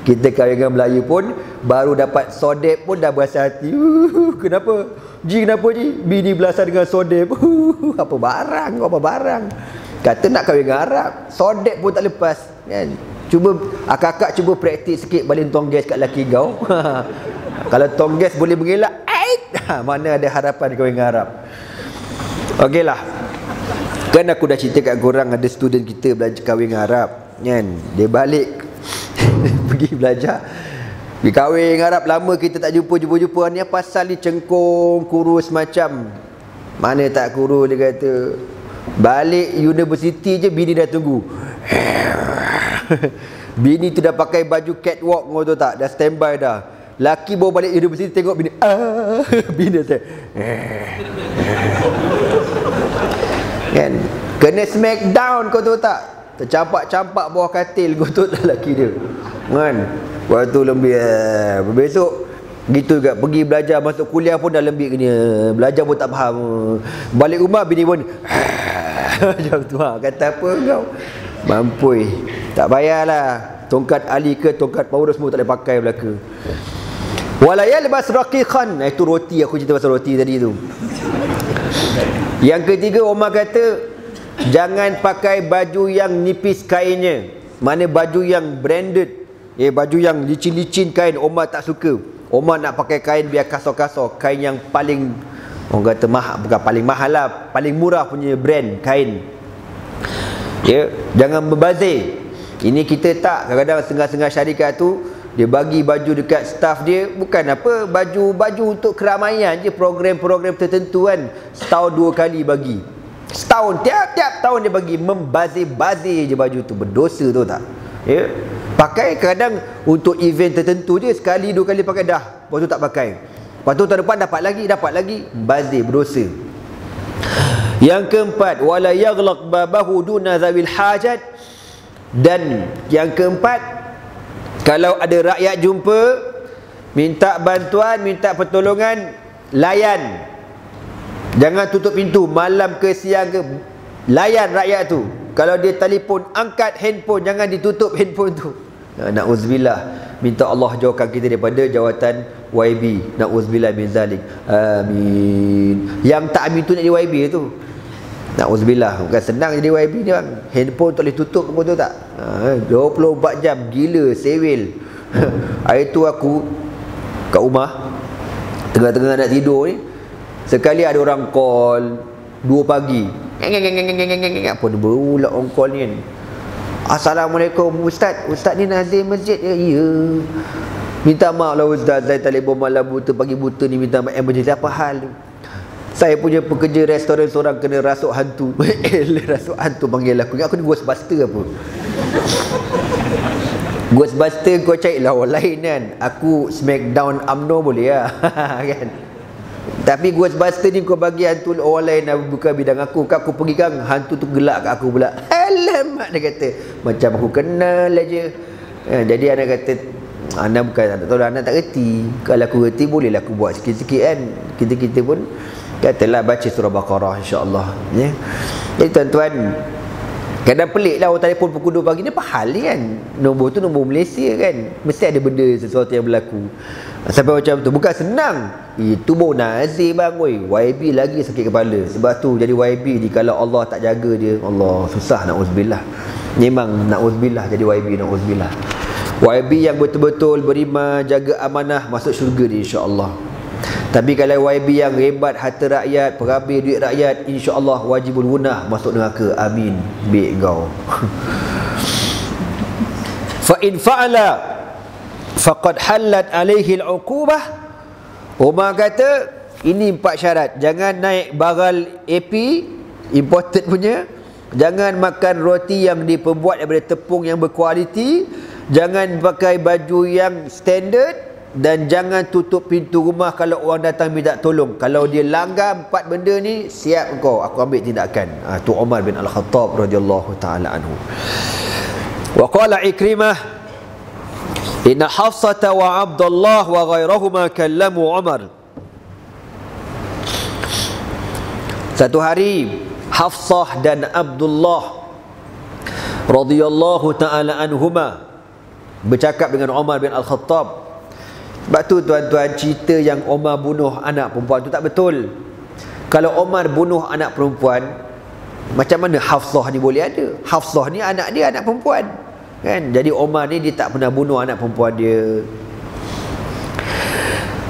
Kita kahwin dengan Melayu pun, baru dapat sodep pun dah berasa hati. Kenapa? Kenapa Ji? Bini belasah dengan sodep. Apa barang? Kata nak kahwin dengan Arab, sodep pun tak lepas kan. Cuba akak-akak cuba praktis sikit balik tongges kat laki kau. Kalau tongges boleh mengelak, mana ada harapan kahwin dengan Arab. Okeylah. Kan aku dah cerita kat korang, ada student kita belajar kahwin dengan Arab kan. Dia balik pergi belajar, Pergi kahwin Arab lama kita tak jumpa. Ni apa pasal ni cengkung, kurus macam. Mana tak kurus dia kata. Balik universiti je bini dah tunggu. Bini tu dah pakai baju catwalk, kau tahu tak? Dah standby dah. Laki bawa balik universiti tengok bini. Bini tu. Kan? Kena smackdown, kau tahu tak? Tercampak-campak bawah katil, kau tahu tak laki dia. Kan? Waktu lembik. Besok gitu juga, pergi belajar, masuk kuliah pun dah lembik kena. Belajar pun tak faham. Balik rumah bini pun macam tu. Kata apa kau? Mampui. Tak payahlah. Tongkat Ali ke tongkat Paulus semua tak boleh pakai belaka. Wala yalbas raqiqan. Itu roti, aku cerita pasal roti tadi tu. Yang ketiga, Umar kata jangan pakai baju yang nipis kainnya. Mana baju yang branded, baju yang licin-licin kain, Umar tak suka. Umar nak pakai kain biar kasar-kasar, kain yang paling, orang kata mahal, bukan paling mahal lah, paling murah punya brand kain. Jangan berbazir. Ini kita tak, kadang-kadang setengah-setengah syarikat tu dia bagi baju dekat staff dia, bukan apa, baju untuk keramaian je, program-program tertentu kan, setahun 2 kali bagi. Setahun, tiap-tiap tahun dia bagi, membazir-bazir je baju tu, berdosa tu tak? Pakai kadang untuk event tertentu je, sekali 2 kali pakai dah, lepas tu tak pakai. Lepas tu tahun depan dapat lagi, bazir, berdosa. Yang keempat, wala yaghlaq babahu duna zawil hajat. Dan yang keempat, kalau ada rakyat jumpa, minta bantuan, minta pertolongan, layan. Jangan tutup pintu malam ke siang ke, layan rakyat tu. Kalau dia telefon, angkat handphone, jangan ditutup handphone tu. Na'udzubillah, minta Allah jauhkan kita daripada jawatan YB. Na'udzubillah min zalik. Amin. Yang tak amin tu nak jadi YB tu. Na'udzubillah, bukan senang jadi YB ni bang. Handphone tak boleh tutup, kau tahu tak? 24 jam, gila, sewel. Hari tu aku kat rumah, tengah-tengah nak tidur ni, sekali ada orang call 2 pagi. Apa dia berulang orang call ni kan? Assalamualaikum Ustaz. Ustaz ni Nazim masjid. Ya. Minta maaf lah Ustaz, saya telefon malam buta, pagi buta ni, minta maaf emergency. Apa hal? Saya punya pekerja restoran seorang kena rasuk hantu. Rasuk hantu panggil aku. Aku ni Ghostbuster apa? Ghostbuster kau carilah orang lain kan. Aku Smackdown UMNO boleh lah. Kan? Tapi Ghostbuster ni kau bagi hantu orang lain, bukan bidang aku. Aku pergi kan, hantu tu gelak kat aku pula. Alamak, dia kata macam aku kenal aja. Jadi anak kata, anak bukan tak tahu, anak tak reti. Kalau aku reti bolehlah aku buat sikit-sikit kan. Kita pun katalah baca surah Baqarah insya-Allah ya. Jadi tuan-tuan, kadang pelik lah orang telefon pukul 2 pagi ni, apa hal ni kan? Nombor tu nombor Malaysia kan, mesti ada benda sesuatu yang berlaku. Sampai macam tu, bukan senang. Itu baru nazir bang, YB lagi sakit kepala. Sebab tu jadi YB ni, kalau Allah tak jaga dia, Allah susah, na'udzubillah. Memang na'udzubillah jadi YB, na'udzubillah. YB yang betul-betul beriman, jaga amanah, masuk syurga dia insya-Allah. Tapi kalau YB yang hebat harta rakyat, perabih duit rakyat, insya-Allah wajibul gunah, masuk neraka. Amin. Baik kau. Fa in fa'ala faqad halat alaihi al-uqubah. Umar kata ini 4 syarat. Jangan naik baral AP imported punya, jangan makan roti yang diperbuat daripada tepung yang berkualiti, jangan pakai baju yang standard, dan jangan tutup pintu rumah kalau orang datang minta tolong. Kalau dia langgar 4 benda ni, siap kau, aku ambil tindakan. Tu Umar bin Al-Khattab radhiyallahu taala anhu. Wa qala Ikrimah, inna Hafsata wa Abdullah wa ghairahuma kallamu Umar. Satu hari Hafsah dan Abdullah radhiyallahu taala anhuma bercakap dengan Umar bin Al-Khattab. Sebab tu tuan-tuan, cerita yang Umar bunuh anak perempuan tu tak betul. Kalau Umar bunuh anak perempuan, macam mana Hafsah ni boleh ada? Hafsah ni anak dia, anak perempuan kan? Jadi Umar ni dia tak pernah bunuh anak perempuan dia.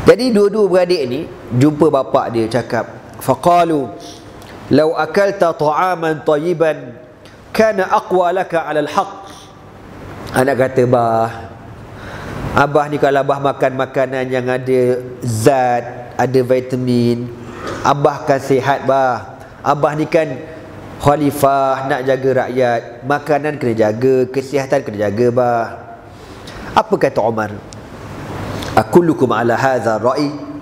Jadi dua-dua beradik ni jumpa bapak dia, cakap, faqalu law akalta ta'aman tayyiban kana aqwa laka 'ala al-haq. Anak kata, bah, Abah ni kalau abah makan makanan yang ada zat, ada vitamin, abah kan sihat bah. Abah ni kan khalifah, nak jaga rakyat, makanan kena jaga, kesihatan kena jaga bah. Apa kata Umar? Akulukum ala hadza ra'i.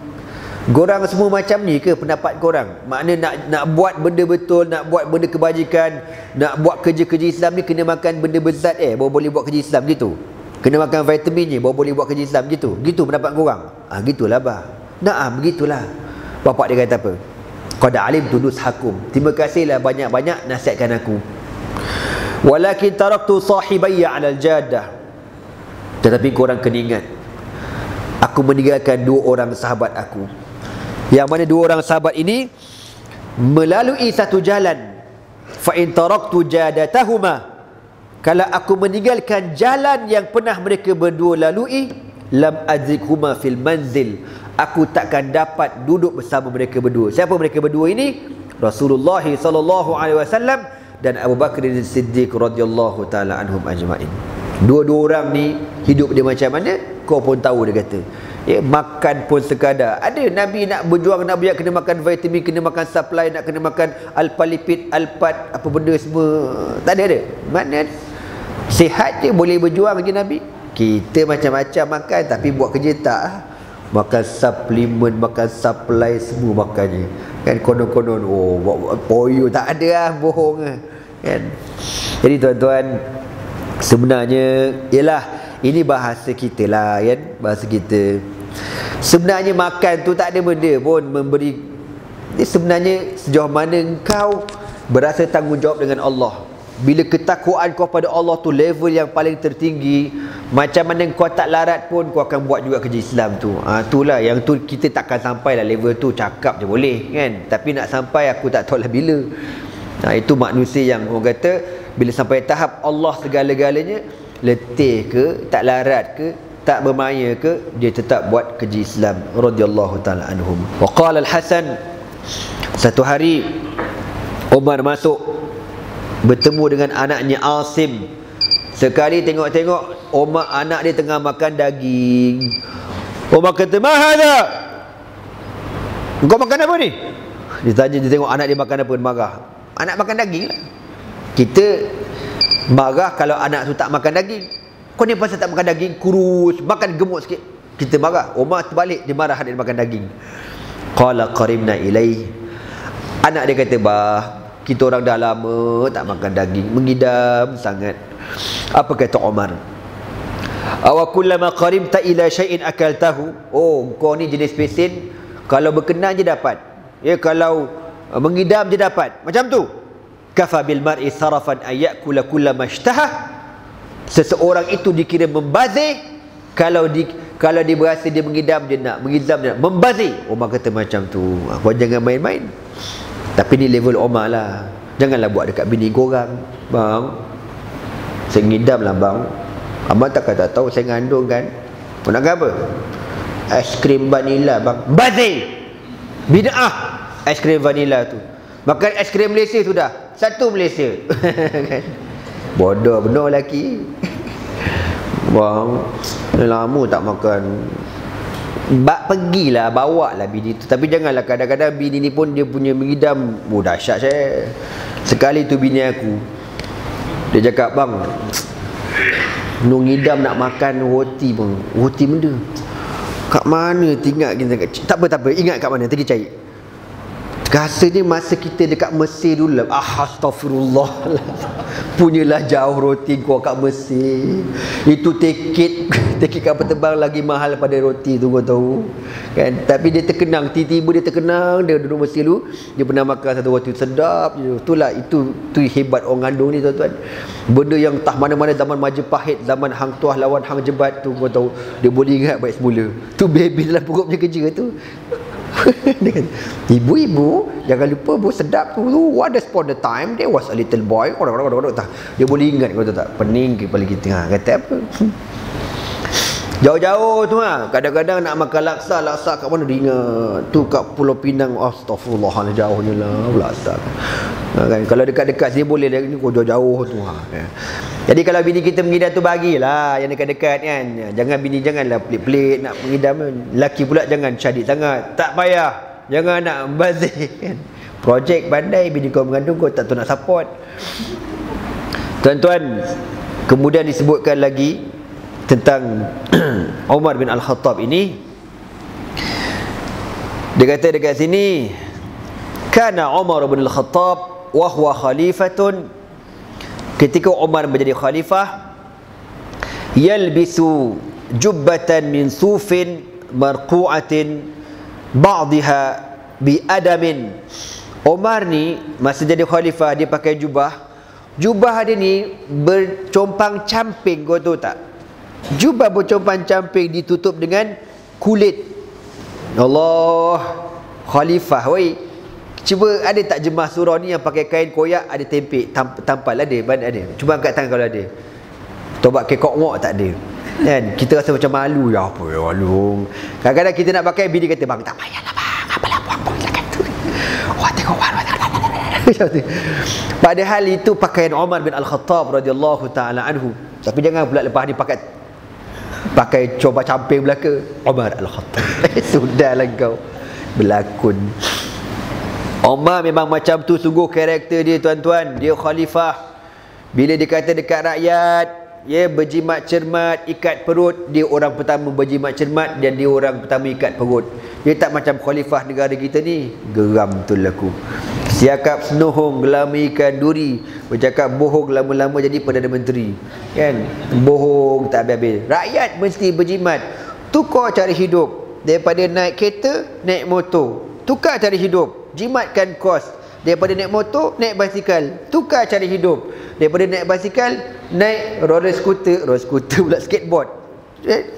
Korang semua macam ni ke pendapat korang? Makna nak buat benda betul, nak buat benda kebajikan, nak buat kerja-kerja Islam ni kena makan benda berzat baru boleh buat kerja Islam gitu. Kena makan vitamin ni baru boleh buat kerja Islam gitu. Gitu pendapat korang? Gitulah bah. Begitulah. Bapak dia kata apa? Qad alimtu nushakum. Terima kasihlah banyak-banyak nasihatkan aku. Walakin taraktu sahibayya 'ala al-jaddah. Tetapi korang kena ingat, aku meninggalkan dua orang sahabat aku. Yang mana dua orang sahabat ini melalui satu jalan. Fa in taraktu jadatahuma, kalau aku meninggalkan jalan yang pernah mereka berdua lalui, lam adzikhuma fil manzil, aku takkan dapat duduk bersama mereka berdua. Siapa mereka berdua ini? Rasulullah sallallahu alaihi wasallam dan Abu Bakar As-Siddiq radhiyallahu taala anhum ajma'in. Dua-dua orang ni hidup dia macam mana? Kau pun tahu dia kata. Makan pun sekadar. Ada Nabi nak berjuang, nak berjaya, kena makan vitamin, kena makan supply, nak kena makan alpalipid, alpat, apa benda semua. Tak ada. Mana sihat je boleh berjuang je Nabi. Kita macam-macam makan tapi buat kerja tak. Makan suplemen, makan supply, semua makannya. Kan konon-konon buat poyo tak ada bohong kan. Jadi tuan-tuan, sebenarnya ialah ini bahasa kita lah kan, bahasa kita. Sebenarnya makan tu tak ada benda pun memberi. Ini sebenarnya sejauh mana engkau berasa tanggungjawab dengan Allah. Bila ketakwaan kau pada Allah tu level yang paling tertinggi, macam mana kau tak larat pun kau akan buat juga kerja Islam tu. Itulah yang tu kita takkan sampai lah level tu, cakap je boleh kan. Tapi nak sampai aku tak tahu lah bila. Itu manusia yang orang kata bila sampai tahap Allah segala-galanya, letih ke, tak larat ke, tak bermaya ke, dia tetap buat kerja Islam radhiyallahu taala anhum. Wa qala Al-Hasan, satu hari Umar masuk bertemu dengan anaknya Asim. Sekali tengok-tengok Umar, anak dia tengah makan daging. Umar kata, "Ma hadha? Engkau makan apa ni?" Dia tengok anak dia makan apa, dia marah. Anak makan daging lah. Kita marah kalau anak tu tak makan daging. Kau ni pasal tak makan daging, kurus, makan gemuk sikit, kita marah. Umar terbalik, dia marah dia makan daging. Qala qarimna ilaih. Anak dia kata, "Bah, kita orang dah lama tak makan daging, mengidam sangat." Apa kata Umar? Awa kullama qarimta ila syai'in akaltahu. Kau ni jenis pesen, kalau berkenan je dapat. Kalau mengidam je dapat. Macam tu. Kafa bil mar'i sarafan ayakula kullama ishtaha. Seseorang itu dikira membazir kalau dia berasa dia mengidam dia nak, mengidam dia nak, membazir. Umar kata macam tu. Kau jangan main-main. Tapi ni level Umar lah. Janganlah buat dekat bini korang. Bang, saya ngidam lah bang. Abang tak tahu saya ngandung kan. Kau nak apa? Aiskrim vanila bang. Bazir. Bid'ah aiskrim vanila tu. Makan aiskrim Malaysia sudah. Satu Malaysia. Bodoh benar lelaki. Bang, lama tak makan. Pergilah, bawa lah bini tu. Tapi janganlah kadang-kadang bini ni pun dia punya mengidam. Dahsyat saya. Sekali tu bini aku, dia cakap, "Bang, Nur ngidam nak makan roti bang." Roti benda kat mana tinggal kita? Tak apa, ingat kat mana, pergi cari. Rasanya masa kita dekat Mesir dulu lah. Astagfirullah. Punyalah jauh roti kau kat Mesir. Itu tiket kapal terbang lagi mahal pada roti tu, kau tahu kan. Tapi dia terkenang, tiba-tiba dia terkenang. Dia duduk Mesir dulu, dia pernah makan satu roti sedap je. Itulah, itu hebat orang ngandung ni tuan-tuan. Benda yang tak mana-mana zaman Majapahit, zaman Hang Tuah lawan Hang Jebat tu, kau tahu, dia boleh ingat baik semula. Tu baby dalam perut punya kerja tu. Dia kata, "Ibu-ibu, jangan lupa bu sedap tu. Once upon a time there was a little boy." Dia boleh ingat, kau tahu tak? Pening kepala kita. Kata apa? Jauh-jauh tu kadang-kadang nak makan laksa kat mana dia ingat. Tu kat Pulau Pinang. Astagfirullah, jauhnya lah laksa. Kan? Kalau dekat-dekat sini boleh, ni jauh-jauh tu. Jadi kalau bini kita mengidam tu bagilah yang dekat-dekat kan. Janganlah pelik-pelik nak mengidam. Laki pula jangan syadik sangat. Tak payah. Jangan nak membazir kan. Projek pandai, bini kau mengandung, kau tak tahu nak support. Tuan-tuan, kemudian disebutkan lagi tentang Umar bin Al-Khattab ini. Dia kata dekat sini, kana Umar bin Al-Khattab wa huwa khalifatun, ketika Umar menjadi khalifah, yalbisu jubbatan min sufin marqu'atin ba'daha bi adamin. Umar ni masa jadi khalifah dia pakai jubah. Jubah dia ni bercompang camping, kau tahu tak? Jubah bercompang camping ditutup dengan kulit. Allah, khalifah woi. Cuba ada tak jemaah surah ni yang pakai kain koyak ada tempik tampal, ada? Mana ada? Cuba angkat tangan kalau ada. Tobat kekok ngok tak ada. Kan? Kita rasa macam malu. Ya apa ya malu. Kadang-kadang kita nak pakai, bini kata, bang tak payahlah bang. Apalah buang-buang silakan tu. Wah tengok padahal itu pakaian Umar bin Al-Khattab radhiyallahu taala anhu. Tapi jangan pula lepas ni pakai coba camping belaka. Umar Al-Khattab. Sudahlah kau berlakon. Umar memang macam tu sungguh karakter dia tuan-tuan. Dia khalifah. Bila dia kata dekat rakyat, ya, berjimat cermat, ikat perut, dia orang pertama berjimat cermat dan dia orang pertama ikat perut. Dia tak macam khalifah negara kita ni. Geram betul aku. Siakap senohong gelama ikan duri, bercakap bohong lama-lama jadi Perdana Menteri. Kan? Bohong tak habis-habis. Rakyat mesti berjimat. Tukar cara hidup. Daripada naik kereta, naik motor. Tukar cara hidup. Jimatkan kos. Daripada naik motor, naik basikal. Tukar cara hidup. Daripada naik basikal, naik roller scooter pula, skateboard.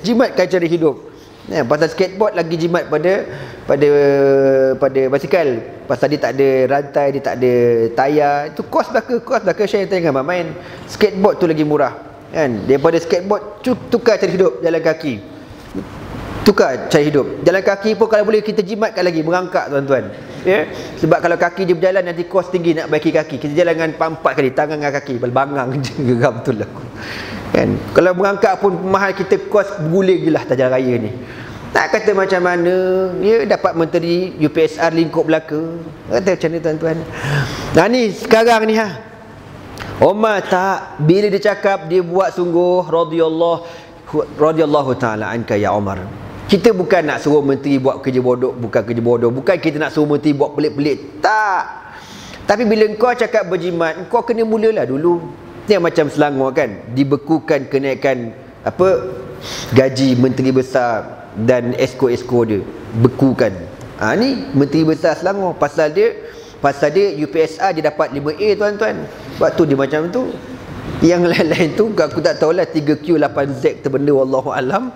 Jimatkan cara hidup. Pasal skateboard lagi jimat pada basikal. Pasal dia tak ada rantai, dia tak ada tayar. Itu kos belaka saya jangan main. Skateboard tu lagi murah. Kan? Daripada skateboard, tukar cara hidup, jalan kaki. Tukar cara hidup. Jalan kaki pun kalau boleh kita jimatkan lagi, merangkak tuan-tuan. Ya? Sebab kalau kaki dia berjalan nanti kos tinggi nak baiki kaki. Kita jalan dengan 4 kali, tangan dengan kaki, berbangang je. Geram betul aku. Kan? Kalau merangkak pun mahal, kita kos bergulir je lah jalan raya ni. Tak kata macam mana, ya dapat menteri UPSR lingkup belaka. Kata macam ni tuan-tuan. Nah ni sekarang ni Umar tak, bila dia cakap dia buat sungguh radhiyallahu taala anka ya Umar. Kita bukan nak suruh menteri buat kerja bodoh, bukan kita nak suruh menteri buat pelik-pelik. Tak. Tapi bila engkau cakap berjimat, engkau kena mulalah dulu. Ni macam Selangor kan, dibekukan kenaikan gaji menteri besar dan esko-esko dia, bekukan. Ni menteri besar Selangor, pasal dia UPSR dia dapat 5A tuan-tuan. Sebab tu dia macam tu. Yang lain-lain tu aku tak tahulah, 3Q 8Z terbenda wallahu alam.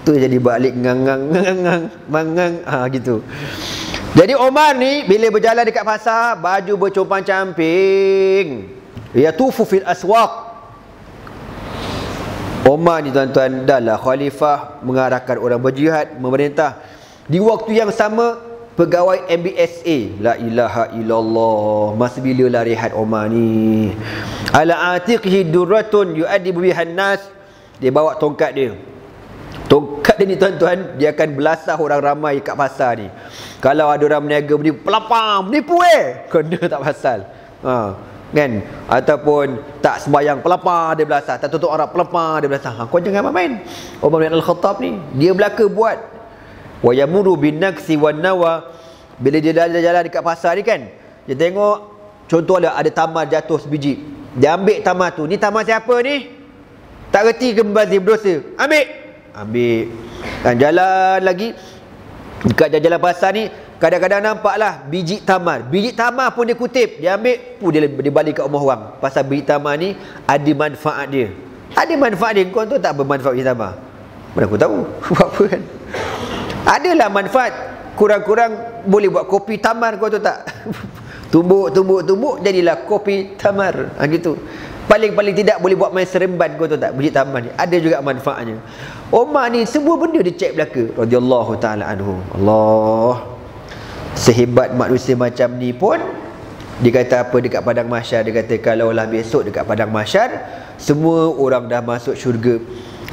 Tu jadi balik mangang gitu. Jadi Umar ni bila berjalan dekat pasar, baju bercompang camping, yatufu fil aswaq. Umar ni tuan-tuan adalah khalifah, mengarahkan orang berjihad, memerintah. Di waktu yang sama pegawai MBSA, la ilaha illallah, masa bila lah rehat Umar ni. Ala atiqihi durratun yu'adibu bihan nas. Dia bawa tongkat dia. Tongkat dia ni tuan-tuan, dia akan belasah orang ramai kat pasar ni. Kalau ada orang berniaga menipu kena tak pasal. Kan? Ataupun tak sembayang pelapar dia belasah, tak tutup aurat pelapar dia belasah. Kau jangan main. Umar bin Al-Khattab ni dia belaka buat. Wa yamuru bin naksi wan nawa. Bila dia jalan dekat pasar ni kan, dia tengok contoh ada tamar jatuh sebiji. Dia ambil tamar tu. Ni tamar siapa ni? Tak reti ke membazir berdosa? Ambil. Dan jalan lagi dekat jalan pasar ni, kadang-kadang nampaklah biji tamar. Biji tamar pun dia kutip, dia ambil pun dia balik kat rumah orang. Pasal biji tamar ni ada manfaat dia. Ada manfaat dia. Kau tahu tak apa manfaat biji tamar? Mana aku tahu. Buat apa kan? Adalah manfaat. Kurang-kurang boleh buat kopi tamar, kau tahu tak? Tumbuk jadilah kopi tamar. Gitu. Paling tidak boleh buat main seremban, kau tahu tak? Biji tamar ni ada juga manfaatnya. Umar ni semua benda dia cek belaka radhiyallahu taala anhu. Allah, sehebat manusia macam ni pun Dia kata apa dekat padang mahsyar? Dia kata kalaulah besok dekat padang mahsyar semua orang dah masuk syurga,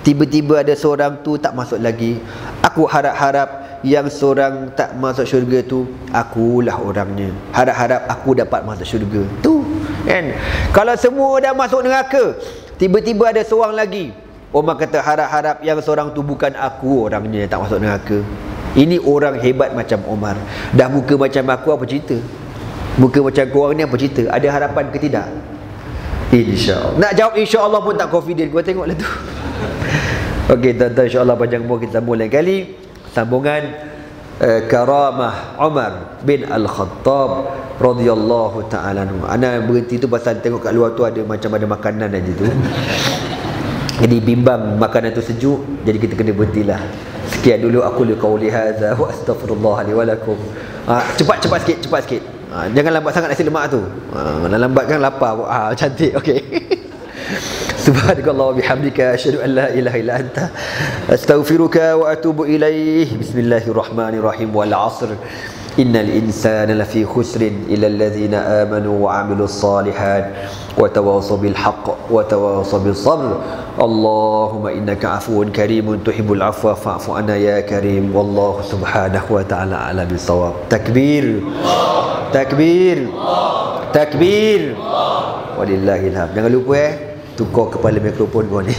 tiba-tiba ada seorang tu tak masuk lagi, aku harap-harap yang seorang tak masuk syurga tu akulah orangnya. Harap-harap aku dapat masuk syurga. Tu kan. Kalau semua dah masuk neraka, tiba-tiba ada seorang lagi, Umar kata harap-harap yang seorang tu bukan aku orangnya tak masuk neraka. Ini orang hebat macam Umar. Dah muka macam aku, apa cerita? Muka macam korang ni apa cerita? Ada harapan ke tidak? InsyaAllah. Nak jawab insyaAllah pun tak confident. Kau tengoklah tu. Okey tuan-tuan, insyaAllah panjang umur kita sambung lain kali. Sambungan karamah Umar bin Al-Khattab radhiyallahu ta'ala anhu. Ana berhenti tu pasal tengok kat luar tu ada macam ada makanan aja tu. Jadi bimbang makanan tu sejuk, jadi kita kena berhentilah. Sekian dulu aku qauli hadza wa astaghfirullah li wa lakum. Cepat sikit. Jangan lambat sangat nasi lemak tu. Lambat kan lapar. Cantik. Okey. Subhanakallah wa bihamdika asyhadu an la ilaha illa anta astaghfiruka wa atubu ilaih. Bismillahirrahmanirrahim. Wal 'asr. Innal insana lafi khusrin illa alladhina amanu wa 'amilus salihat wa tawasaw bil haqq wa tawasaw bis sabr. Allahumma innaka 'afuwun karimun tuhibbul 'afwa fa'fu 'anna ya karim. Wallahu subhanahu wa ta'ala a'lam bis-shawab. Takbir. Takbir. Takbir. Walillahil hamd. Jangan lupa tukar kepala mikrofon kau ni.